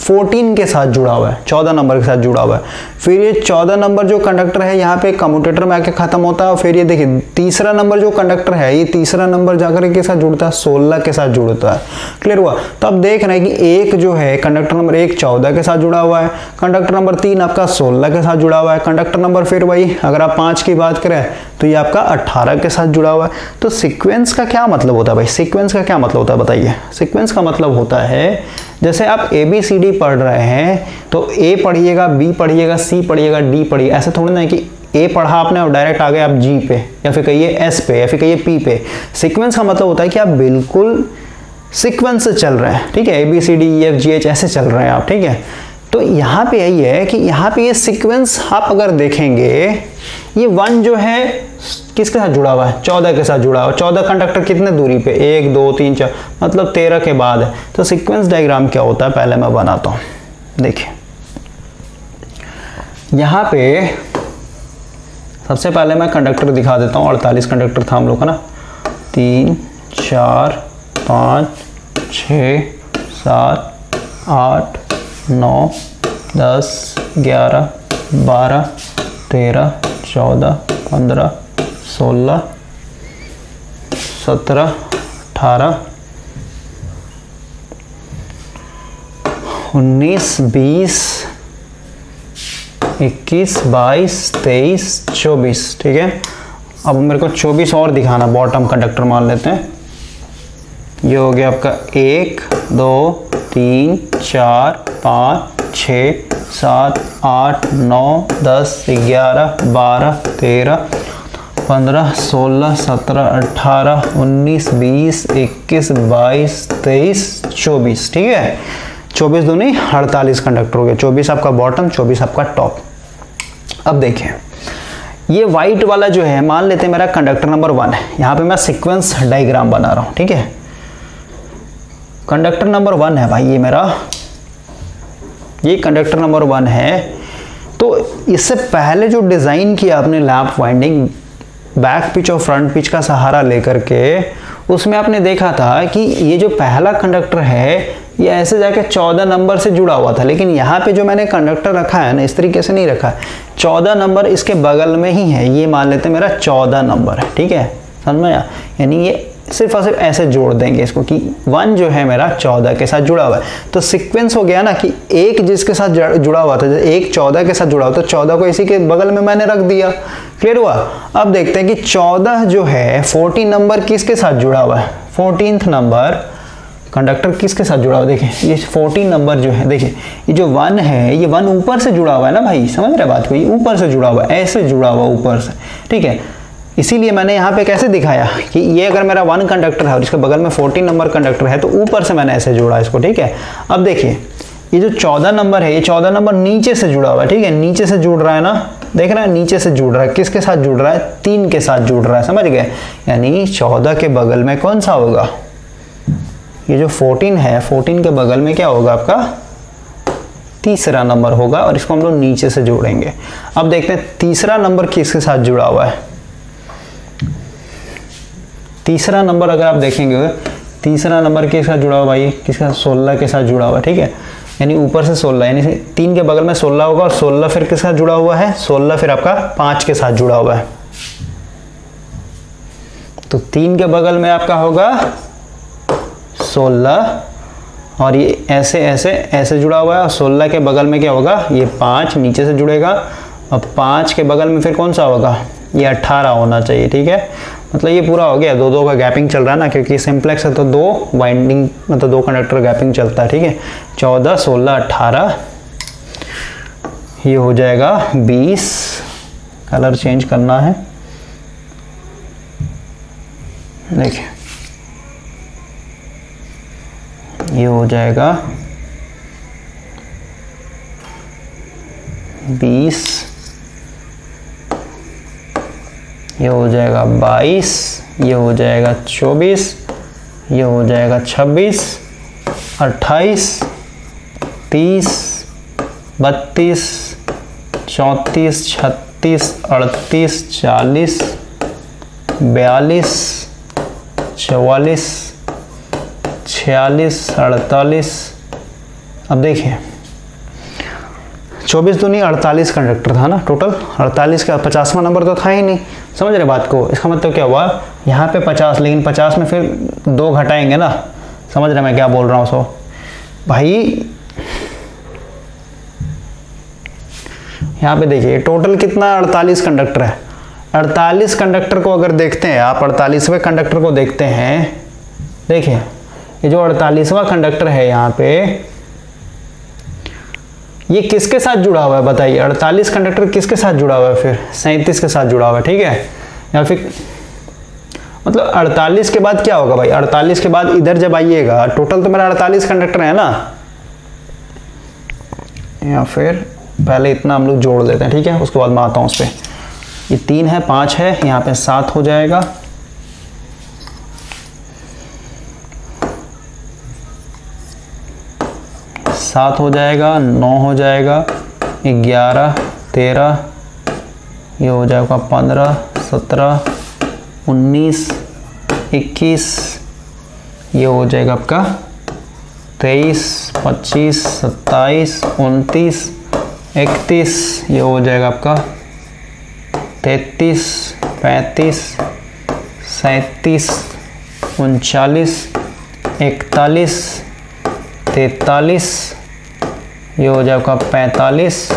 14 के साथ जुड़ा हुआ है, 14 नंबर के साथ जुड़ा हुआ है। फिर ये 14 नंबर जो कंडक्टर है यहाँ पे कम्यूटेटर में आके खत्म होता है। और फिर ये देखिए तीसरा नंबर जो कंडक्टर है, ये तीसरा नंबर जाकर के साथ जुड़ता है, 16 के साथ जुड़ता है। क्लियर हुआ? तो अब देख रहे हैं कि एक जो है कंडक्टर नंबर 1 14 के साथ जुड़ा हुआ है, कंडक्टर नंबर 3 आपका 16 के साथ जुड़ा हुआ है, कंडक्टर नंबर फिर वही अगर आप 5 की बात करें तो ये आपका 18 के साथ जुड़ा हुआ है। तो सीक्वेंस का क्या मतलब होता है भाई? सीक्वेंस का क्या मतलब होता है बताइए? सीक्वेंस का मतलब होता है जैसे आप ABCD पढ़ रहे हैं तो A पढ़िएगा, B पढ़िएगा, C पढ़िएगा, D पढ़िएगा। ऐसे थोड़ी ना है कि A पढ़ा आपने और डायरेक्ट आ गए आप G पे, या फिर कहिए S पे, या फिर कहिए P पे। सीक्वेंस का मतलब होता है कि आप बिल्कुल सीक्वेंस से चल रहे हैं, ठीक है? ABCDEFGH ऐसे चल रहे हैं आप, ठीक है? तो यहाँ पे यही है कि यहाँ पे ये सीक्वेंस आप अगर देखेंगे, ये 1 जो है किसके साथ जुड़ा हुआ है? 14 के साथ जुड़ा हुआ है। 14 कंडक्टर कितने दूरी पे? 1 2 3 4, मतलब 13 के बाद है। तो सीक्वेंस डायग्राम क्या होता है पहले मैं बनाता हूँ। देखिए यहाँ पे सबसे पहले मैं कंडक्टर दिखा देता हूँ। 48 कंडक्टर था हम लोग का ना, 3 4 5 6 7 8 9 10 11 12 13 14 15 16 17 18 19 20 21 22 23 24, ठीक है? अब मेरे को 24 और दिखाना, बॉटम कंडक्टर मान लेते हैं। ये हो गया आपका 1 2 3 4 5 6 7 8 9 10 11 12 13 15 16 17 18 19 20 21 22 23 24, ठीक है? 24 दूनी 48 कंडक्टर हो गए। 24 आपका बॉटम, 24 आपका टॉप। अब देखिए ये वाइट वाला जो है, मान लेते हैं मेरा कंडक्टर नंबर 1 है। यहाँ पे मैं सीक्वेंस डायग्राम बना रहा हूँ, ठीक है? कंडक्टर नंबर 1 है भाई, ये मेरा ये कंडक्टर नंबर 1 है। तो इससे पहले जो डिज़ाइन किया आपने लैप वाइंडिंग बैक पिच और फ्रंट पिच का सहारा लेकर के, उसमें आपने देखा था कि ये जो पहला कंडक्टर है ये ऐसे जाके 14 नंबर से जुड़ा हुआ था। लेकिन यहाँ पे जो मैंने कंडक्टर रखा है ना, इस तरीके से नहीं रखा है। 14 नंबर इसके बगल में ही है, ये मान लेते हैं मेरा 14 नंबर है, ठीक है? समझ में आया? यानी ये सिर्फ और सिर्फ ऐसे जोड़ देंगे इसको कि 1 जो है मेरा 14 के साथ जुड़ा हुआ है। तो सीक्वेंस हो गया ना कि एक जिसके साथ जुड़ा हुआ था, जैसे एक 14 के साथ जुड़ा हुआ, तो 14 को इसी के बगल में मैंने रख दिया। क्लियर हुआ? अब देखते हैं कि 14 जो है 14 नंबर किसके साथ जुड़ा हुआ है? 14th नंबर कंडक्टर किसके साथ जुड़ा हुआ? देखिए ये 14 नंबर जो है, देखिए ये जो 1 है, ये 1 ऊपर से जुड़ा हुआ है ना भाई, समझ रहे बात को? ये ऊपर से जुड़ा हुआ है, ऐसे जुड़ा हुआ ऊपर से, ठीक है? इसीलिए मैंने यहाँ पे कैसे दिखाया कि ये अगर मेरा 1 कंडक्टर है और इसके बगल में 14 नंबर कंडक्टर है, तो ऊपर से मैंने ऐसे जोड़ा इसको, ठीक है? अब देखिए ये जो 14 नंबर है, ये 14 नंबर नीचे से जुड़ा हुआ है, ठीक है? नीचे से जुड़ रहा है ना, देख रहे हैं? नीचे से जुड़ रहा है। किसके साथ जुड़ रहा है? 3 के साथ जुड़ रहा है, समझ गए? यानी 14 के बगल में कौन सा होगा? ये जो 14 है, 14 के बगल में क्या होगा आपका? तीसरा नंबर होगा, और इसको हम लोग नीचे से जोड़ेंगे। अब देखते हैं तीसरा नंबर किसके साथ जुड़ा हुआ है। तीसरा नंबर अगर आप देखेंगे, तीसरा नंबर किसके साथ जुड़ा हुआ भाई? किसके साथ? 16 के साथ जुड़ा हुआ है, ठीक है? यानी ऊपर से 16, यानी 3 के बगल में 16 होगा, और 16 फिर किसके साथ जुड़ा हुआ है? 16 फिर आपका 5 के साथ जुड़ा हुआ है। तो 3 के बगल में आपका होगा 16, और ये ऐसे ऐसे ऐसे जुड़ा हुआ है, और 16 के बगल में क्या होगा? ये 5 नीचे से जुड़ेगा, और 5 के बगल में फिर कौन सा होगा? ये 18 होना चाहिए, ठीक है? मतलब ये पूरा हो गया। 2 का गैपिंग चल रहा है ना, क्योंकि सिंप्लेक्स है तो 2 वाइंडिंग मतलब 2 कंडक्टर गैपिंग चलता है, ठीक है? 14 16 18, ये हो जाएगा 20। कलर चेंज करना है, देखिए ये हो जाएगा 20, ये हो जाएगा 22, ये हो जाएगा 24, ये हो जाएगा 26, 28, 30, 32, 34, 36, 38, 40, 42, 44, 46, 48। अब देखिए 24 दूनी 48 कंडक्टर था ना टोटल, 48 का 50वां नंबर तो था ही नहीं। समझ रहे बात को? इसका मतलब क्या हुआ, यहाँ पे 50, लेकिन 50 में फिर 2 घटाएंगे ना। समझ रहे मैं क्या बोल रहा हूँ? सो भाई यहाँ पे देखिए टोटल कितना 48 कंडक्टर है। 48 कंडक्टर को अगर देखते हैं आप, 48वें कंडक्टर को देखते हैं, देखिए ये जो 48वां कंडक्टर है यहाँ पे, ये किसके साथ जुड़ा हुआ है बताइए? 48 कंडक्टर किसके साथ जुड़ा हुआ है? फिर 37 के साथ जुड़ा हुआ है, ठीक है। या फिर मतलब 48 के बाद क्या होगा भाई? 48 के बाद इधर जब आइएगा, टोटल तो मेरा 48 कंडक्टर है ना, या फिर पहले इतना हम लोग जोड़ देते हैं, ठीक है, उसके बाद मैं आता हूँ उस पर। ये 3 है, 5 है, यहाँ पे 7 हो जाएगा, 7 हो जाएगा, 9 हो जाएगा, 11, 13, ये हो जाएगा 15, 17, 19, 21, ये हो जाएगा आपका 23, 25, 27, 29, 31, ये हो जाएगा आपका 33, 35, 37, 39, 41, 43, ये हो जाएगा 45,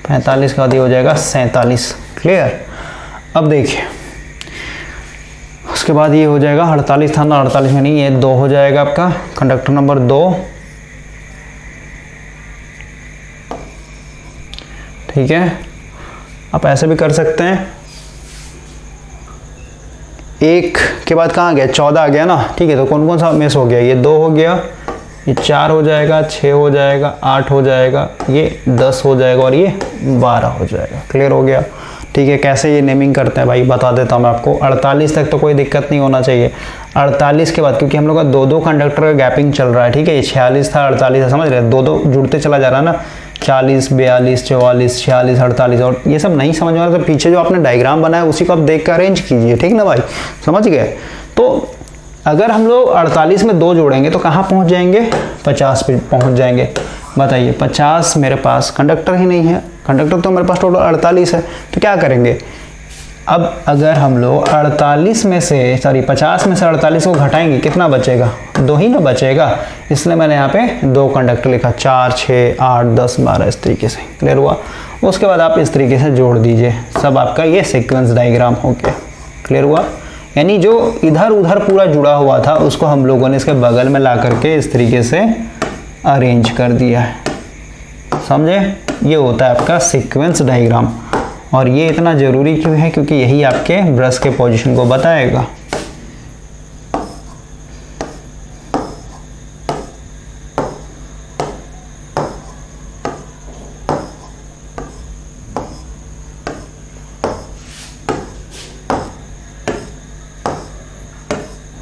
45 का बाद ये हो जाएगा 47। क्लियर? अब देखिए उसके बाद ये हो जाएगा 48 था ना, 48 में नहीं, ये 2 हो जाएगा आपका कंडक्टर नंबर 2, ठीक है। आप ऐसे भी कर सकते हैं, 1 के बाद कहाँ गया? 14 आ गया ना, ठीक है। तो कौन कौन सा मिस हो गया? ये 2 हो गया, ये 4 हो जाएगा, 6 हो जाएगा, 8 हो जाएगा, ये 10 हो जाएगा और ये 12 हो जाएगा। क्लियर हो गया? ठीक है। कैसे ये नेमिंग करते हैं भाई बता देता हूँ मैं आपको। 48 तक तो कोई दिक्कत नहीं होना चाहिए। 48 के बाद क्योंकि हम लोग का 2-2 कंडक्टर का गैपिंग चल रहा है, ठीक है। ये 46 था, 48 है, समझ रहे हैं? 2-2 जुड़ते चला जा रहा है ना, 40, 42, 44, 46, 48। और ये सब नहीं समझ में आ रहा तो पीछे जो आपने डायग्राम बनाया उसी को आप देख कर अरेंज कीजिए, ठीक ना भाई? समझ गए? तो अगर हम लोग 48 में 2 जोड़ेंगे तो कहाँ पहुँच जाएंगे? 50 पे पहुँच जाएंगे। बताइए 50 मेरे पास कंडक्टर ही नहीं है, कंडक्टर तो मेरे पास टोटल 48 है, तो क्या करेंगे? अब अगर हम लोग 48 में से 50 में से 48 को घटाएंगे, कितना बचेगा? 2 ही ना बचेगा। इसलिए मैंने यहाँ पे 2 कंडक्टर लिखा, 4, 6, 8, 10, 12 इस तरीके से। क्लियर हुआ? उसके बाद आप इस तरीके से जोड़ दीजिए, सब आपका ये सीक्वेंस डायग्राम हो गया। क्लियर हुआ? यानी जो इधर उधर पूरा जुड़ा हुआ था उसको हम लोगों ने इसके बगल में ला करके इस तरीके से अरेंज कर दिया है। समझे? ये होता है आपका सीक्वेंस डायग्राम। और ये इतना ज़रूरी क्यों है? क्योंकि यही आपके ब्रश के पोजीशन को बताएगा।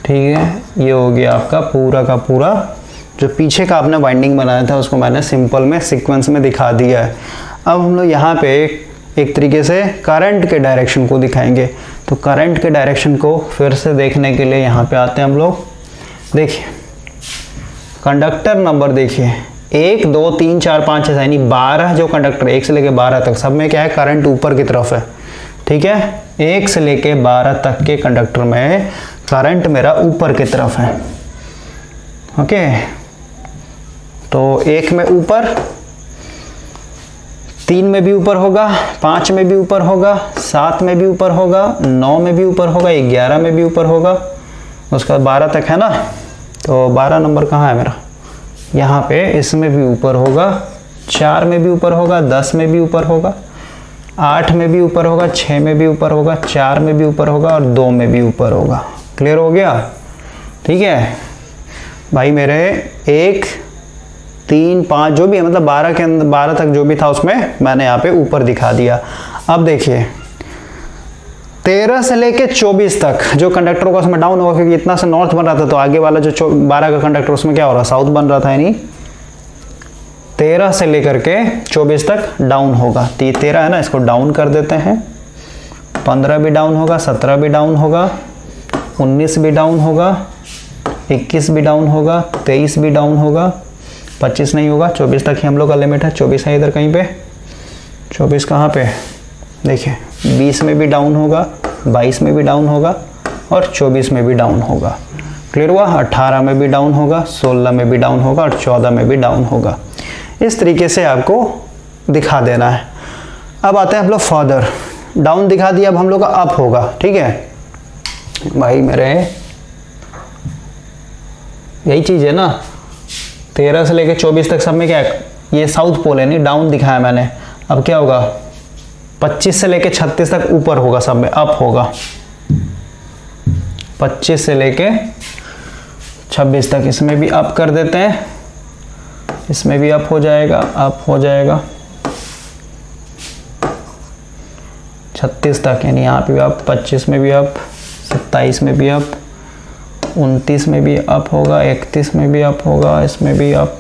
ठीक है, ये हो गया आपका पूरा का पूरा। जो पीछे का आपने वाइंडिंग बनाया था उसको मैंने सिंपल में सीक्वेंस में दिखा दिया है। अब हम लोग यहाँ पे एक तरीके से करंट के डायरेक्शन को दिखाएंगे। तो करंट के डायरेक्शन को फिर से देखने के लिए यहाँ पे आते हैं हम लोग। देखिए कंडक्टर नंबर देखिए 1, 2, 3, 4, 5, 6 यानी 12 जो कंडक्टर 1 से लेके 12 तक सब में क्या है? करंट ऊपर की तरफ है। ठीक है, 1 से लेके 12 तक के कंडक्टर में करंट मेरा ऊपर की तरफ है। ओके, तो 1 में ऊपर, 3 में भी ऊपर होगा, 5 में भी ऊपर होगा, 7 में भी ऊपर होगा, 9 में भी ऊपर होगा, 11 में भी ऊपर होगा, उसका 12 तक है ना। तो 12 नंबर कहाँ है मेरा? यहाँ पे, इसमें भी ऊपर होगा, 4 में भी ऊपर होगा, 10 में भी ऊपर होगा, 8 में भी ऊपर होगा, 6 में भी ऊपर होगा, 4 में भी ऊपर होगा और 2 में भी ऊपर होगा। क्लियर हो गया? ठीक है भाई मेरे 1, 3, 5 जो भी है, मतलब 12 के अंदर 12 तक जो भी था उसमें मैंने यहाँ पे ऊपर दिखा दिया। अब देखिए 13 से लेके 24 तक जो कंडक्टर का उसमें डाउन होगा, क्योंकि इतना से नॉर्थ बन रहा था तो आगे वाला जो 12 का कंडक्टर उसमें क्या हो रहा? साउथ बन रहा था, यानी 13 से लेकर के 24 तक डाउन होगा। तो ये 13 है ना, इसको डाउन कर देते हैं। 15 भी डाउन होगा, 17 भी डाउन होगा, 19 भी डाउन होगा, 21 भी डाउन होगा, 23 भी डाउन होगा, 25 नहीं होगा, 24 तक ही हम लोग का लिमिट है। 24 है इधर कहीं पे, 24 कहाँ पे, देखिए 20 में भी डाउन होगा, 22 में भी डाउन होगा और 24 में भी डाउन होगा। क्लियर हुआ? 18 में भी डाउन होगा, 16 में भी डाउन होगा और 14 में भी डाउन होगा। इस तरीके से आपको दिखा देना है। अब आते हैं हम लोग फर्दर, डाउन दिखा दिया, अब हम लोग का अप होगा। ठीक है भाई, मेरे यही चीज़ है ना, 13 से लेकर 24 तक सब में क्या है, ये साउथ पोल है, नहीं डाउन दिखाया मैंने। अब क्या होगा, 25 से लेकर 36 तक ऊपर होगा, सब में अप होगा। 25 से लेके 26 तक इसमें भी अप कर देते हैं, इसमें भी अप हो जाएगा, अप हो जाएगा 36 तक, यानी यहाँ पे भी अप, 25 में भी अप, 27 में भी अप, 29 में भी अप होगा, 31 में भी अप होगा, इसमें भी अप,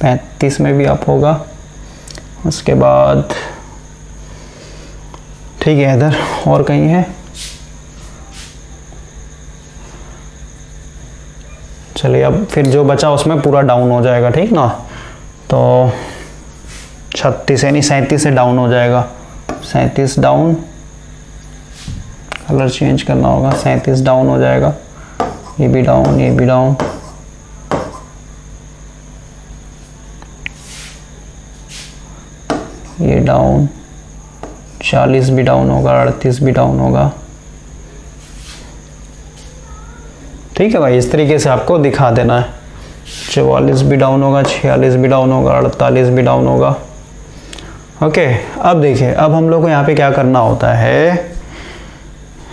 35 में भी अप होगा। उसके बाद ठीक है, इधर और कहीं है, चलिए अब फिर जो बचा उसमें पूरा डाउन हो जाएगा। ठीक ना, तो 36 यानी 37 से डाउन हो जाएगा, 37 डाउन, कलर चेंज करना होगा, 37 डाउन हो जाएगा, ये भी डाउन, ये भी डाउन, ये डाउन, 40 भी डाउन होगा, 38 भी डाउन होगा। ठीक है भाई, इस तरीके से आपको दिखा देना है। 44 भी डाउन होगा, 46 भी डाउन होगा, 48 भी डाउन होगा। ओके, अब देखिए, अब हम लोग को यहाँ पे क्या करना होता है,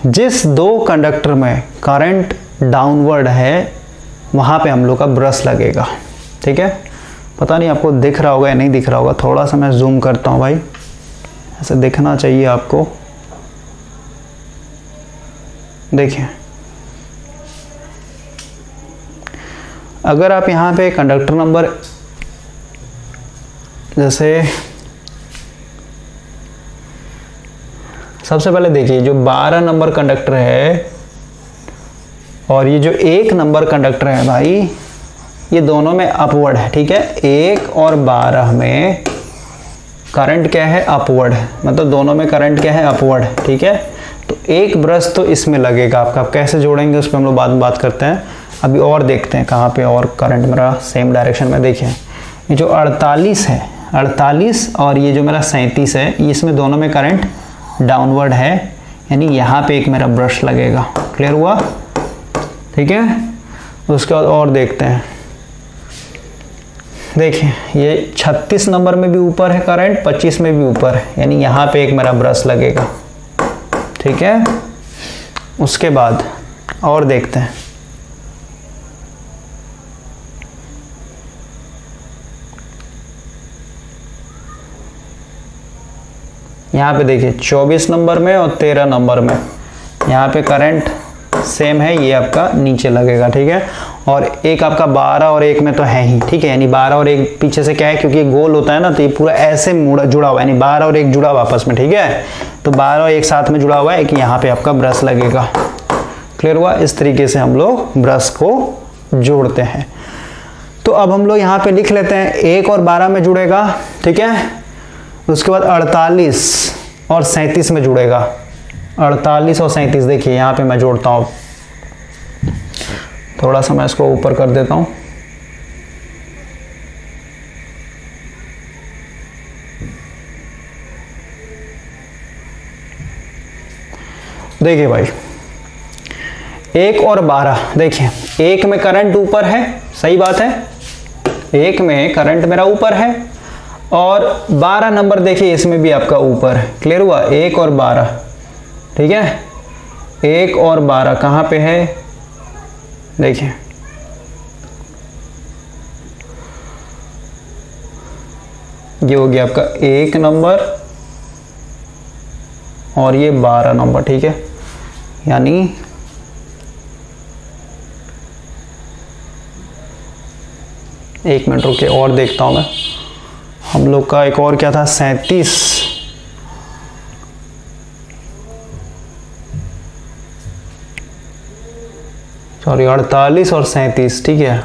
जिस दो कंडक्टर में करंट डाउनवर्ड है वहाँ पे हम लोग का ब्रश लगेगा। ठीक है, पता नहीं आपको दिख रहा होगा या नहीं दिख रहा होगा, थोड़ा सा मैं जूम करता हूँ भाई, ऐसे दिखना चाहिए आपको। देखिए, अगर आप यहाँ पे कंडक्टर नंबर, जैसे सबसे पहले देखिए, जो 12 नंबर कंडक्टर है और ये जो 1 नंबर कंडक्टर है भाई, ये दोनों में अपवर्ड है। ठीक है, 1 और 12 में करंट क्या है, अपवर्ड है, मतलब दोनों में करंट क्या है, अपवर्ड है। ठीक है, तो एक ब्रश तो इसमें लगेगा आपका। आप कैसे जोड़ेंगे उस पर हम लोग बाद में बात करते हैं। अभी और देखते हैं कहाँ पे और करंट मेरा सेम डायरेक्शन में। देखिए, ये जो 48 है, 48 और ये जो मेरा 37 है, इसमें दोनों में करंट डाउनवर्ड है, यानी यहाँ पे एक मेरा ब्रश लगेगा। क्लियर हुआ? ठीक है, उसके बाद और देखते हैं। देखिए, ये 36 नंबर में भी ऊपर है करंट, 25 में भी ऊपर है, यानी यहाँ पे एक मेरा ब्रश लगेगा। ठीक है, उसके बाद और देखते हैं। यहाँ पे देखिए 24 नंबर में और 13 नंबर में यहाँ पे करंट सेम है, ये आपका नीचे लगेगा। ठीक है, और एक आपका 12 और 1 में तो है ही। ठीक है, यानी 12 और 1 पीछे से क्या है, क्योंकि गोल होता है ना, तो ये पूरा ऐसे जुड़ा हुआ है, यानी 12 और 1 जुड़ा हुआ आपस में। ठीक है, तो 12 और 1 साथ में जुड़ा हुआ है कि यहाँ पे आपका ब्रश लगेगा। क्लियर हुआ? इस तरीके से हम लोग ब्रश को जोड़ते हैं। तो अब हम लोग यहाँ पे लिख लेते हैं, 1 और 12 में जुड़ेगा। ठीक है, उसके बाद 48 और 37 में जुड़ेगा। 48 और 37, देखिए यहाँ पे मैं जोड़ता हूँ, थोड़ा सा मैं इसको ऊपर कर देता हूँ। देखिए भाई, 1 और 12, देखिए 1 में करंट ऊपर है, सही बात है, 1 में करंट मेरा ऊपर है, और 12 नंबर देखिए इसमें भी आपका ऊपर है। क्लियर हुआ? 1 और 12, ठीक है, 1 और 12 कहाँ पे है, देखिए ये हो गया आपका 1 नंबर और ये 12 नंबर। ठीक है, यानी एक मिनट रुके और देखता हूं मैं, हम लोग का एक और क्या था, 37, सॉरी 48 और 37। ठीक है,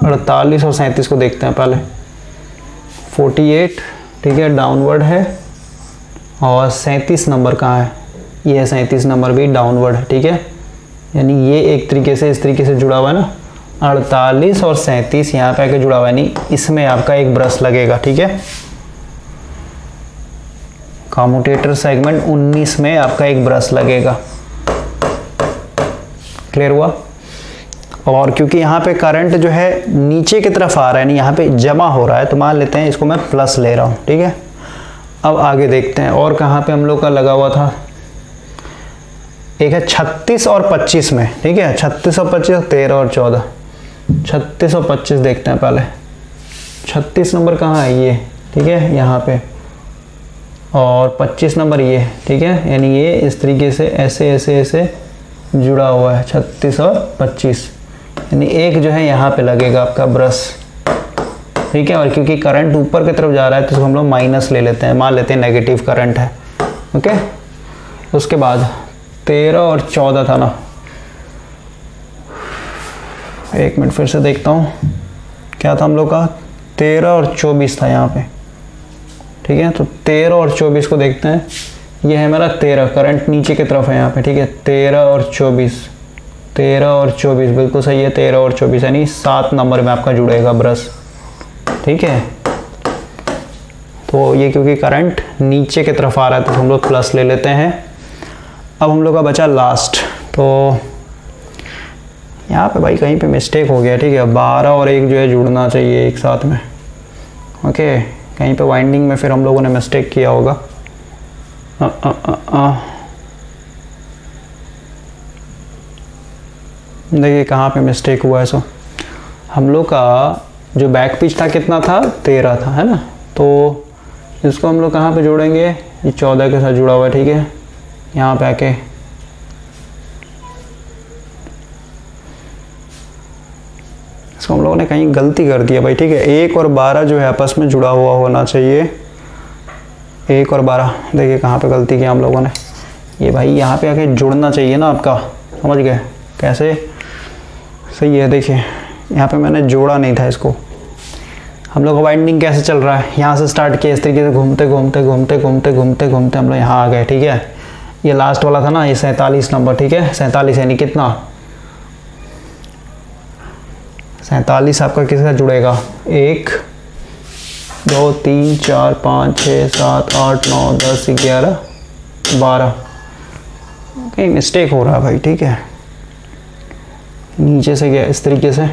48 और 37 को देखते हैं पहले। 48 ठीक है डाउनवर्ड है, और 37 नंबर कहाँ है, ये 37 नंबर भी डाउनवर्ड है, ठीक है। यानी ये एक तरीके से इस तरीके से जुड़ा हुआ है ना, 48 और 37 यहाँ पे आके जुड़ा हुआ है, नहीं इसमें आपका एक ब्रश लगेगा, ठीक है। कम्यूटेटर सेगमेंट 19 में आपका एक ब्रश लगेगा, क्लियर हुआ। और क्योंकि यहाँ पे करंट जो है नीचे की तरफ आ रहा है, नहीं यहाँ पे जमा हो रहा है, तो मान लेते हैं इसको मैं प्लस ले रहा हूँ, ठीक है। अब आगे देखते हैं और कहाँ पे हम लोग का लगा हुआ था। एक है 36 और 25 में, ठीक है। 36 और 25, 13 और 14, 36 और 25 देखते हैं पहले। 36 नंबर कहाँ है, ये ठीक है यहाँ पे, और 25 नंबर ये, ठीक है। यानी ये इस तरीके से ऐसे ऐसे ऐसे जुड़ा हुआ है 36 और 25, यानी एक जो है यहाँ पे लगेगा आपका ब्रश, ठीक है। और क्योंकि करंट ऊपर की तरफ जा रहा है तो हम लोग माइनस ले लेते हैं, मान लेते हैं नेगेटिव करंट है, ओके। उसके बाद 13 और 14 था ना, एक मिनट फिर से देखता हूँ क्या था हम लोग का, 13 और 24 था यहाँ पे, ठीक है। तो 13 और 24 को देखते हैं। ये है मेरा 13, करंट नीचे की तरफ है यहाँ पे, ठीक है। 13 और 24, 13 और 24 बिल्कुल सही है। 13 और 24 यानी 7 नंबर में आपका जुड़ेगा ब्रश, ठीक है। तो ये क्योंकि करंट नीचे की तरफ आ रहा है तो हम लोग प्लस ले लेते हैं। अब हम लोग का बचा लास्ट, तो यहाँ पे भाई कहीं पे मिस्टेक हो गया, ठीक है। 12 और 1 जो है जुड़ना चाहिए एक साथ में, ओके। कहीं पे वाइंडिंग में फिर हम लोगों ने मिस्टेक किया होगा। देखिए कहाँ पे मिस्टेक हुआ है। सो हम लोग का जो बैक पिच था कितना था, 13 था, है ना। तो इसको हम लोग कहाँ पे जोड़ेंगे, ये 14 के साथ जुड़ा हुआ है, ठीक है। यहाँ पे आके इसको हम लोगों ने कहीं गलती कर दिया भाई, ठीक है। 1 और 12 जो है आपस में जुड़ा हुआ होना चाहिए, 1 और 12। देखिए कहाँ पे गलती की हम लोगों ने, ये भाई यहाँ पे आके जुड़ना चाहिए ना आपका, समझ गए कैसे, सही है। देखिए यहाँ पे मैंने जोड़ा नहीं था इसको। हम लोग का वाइंडिंग कैसे चल रहा है, यहाँ से स्टार्ट किया इस तरीके से घूमते घूमते घूमते घूमते घूमते घूमते हम लोग यहाँ आ गए, ठीक है। ये लास्ट वाला था ना, ये 47 नंबर, ठीक है। 47 यानी कितना, 47 आपका किसके साथ जुड़ेगा, 1 2 3 4 5 6 7 8 9 10 11 12। कहीं मिस्टेक हो रहा है भाई, ठीक है। नीचे से गया इस तरीके से,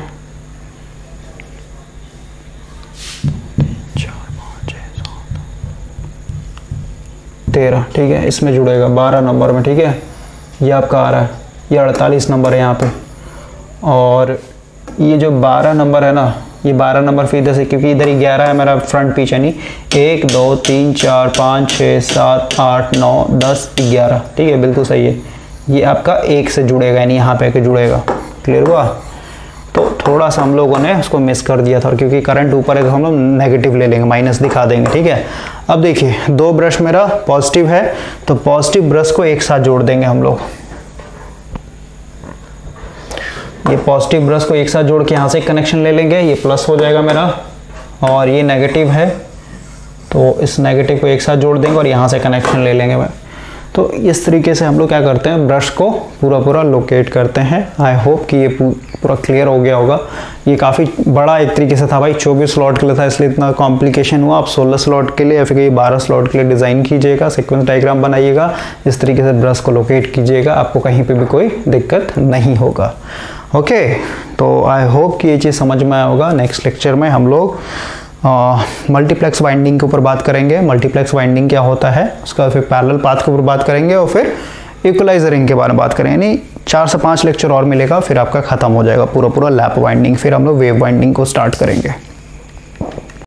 13, ठीक है। इसमें जुड़ेगा 12 नंबर में, ठीक है। ये आपका आ रहा है, ये 48 नंबर है यहाँ पे। और ये जो 12 नंबर है ना, ये 12 नंबर फिर इधर से, क्योंकि इधर ही 11 है मेरा फ्रंट पिच, यानी 1 2 3 4 5 6 7 8 9 10 11, ठीक है, बिल्कुल सही है। ये आपका 1 से जुड़ेगा, यानी यहाँ पे आके जुड़ेगा, क्लियर हुआ। तो थोड़ा सा हम लोगों ने उसको मिस कर दिया था, और क्योंकि करंट ऊपर है तो हम लोग नेगेटिव ले लेंगे, माइनस दिखा देंगे, ठीक है। अब देखिए 2 ब्रश मेरा पॉजिटिव है, तो पॉजिटिव ब्रश को एक साथ जोड़ देंगे हम लोग। ये पॉजिटिव ब्रश को एक साथ जोड़ के यहाँ से कनेक्शन ले लेंगे, ये प्लस हो जाएगा मेरा, और ये नेगेटिव है तो इस नेगेटिव को एक साथ जोड़ देंगे और यहाँ से कनेक्शन ले लेंगे मैं। तो इस तरीके से हम लोग क्या करते हैं, ब्रश को पूरा लोकेट करते हैं। आई होप कि ये पूरा क्लियर हो गया होगा। ये काफ़ी बड़ा एक तरीके से था भाई, 24 स्लॉट के लिए था इसलिए इतना कॉम्प्लिकेशन हुआ। आप 16 स्लॉट के लिए या फिर 12 स्लॉट के लिए डिज़ाइन कीजिएगा, सीक्वेंस डायग्राम बनाइएगा, इस तरीके से ब्रश को लोकेट कीजिएगा, आपको कहीं पर भी कोई दिक्कत नहीं होगा। ओके, तो आई होप कि ये चीज़ समझ में आया होगा। नेक्स्ट लेक्चर में हम लोग मल्टीप्लेक्स वाइंडिंग के ऊपर बात करेंगे। मल्टीप्लेक्स वाइंडिंग क्या होता है, उसका फिर पैरेलल पाथ के ऊपर बात करेंगे, और फिर इक्वलाइजर रिंग के बारे में बात करेंगे। यानी 4 से 5 लेक्चर और मिलेगा, फिर आपका खत्म हो जाएगा पूरा लैप वाइंडिंग। फिर हम लोग वेव वाइंडिंग को स्टार्ट करेंगे।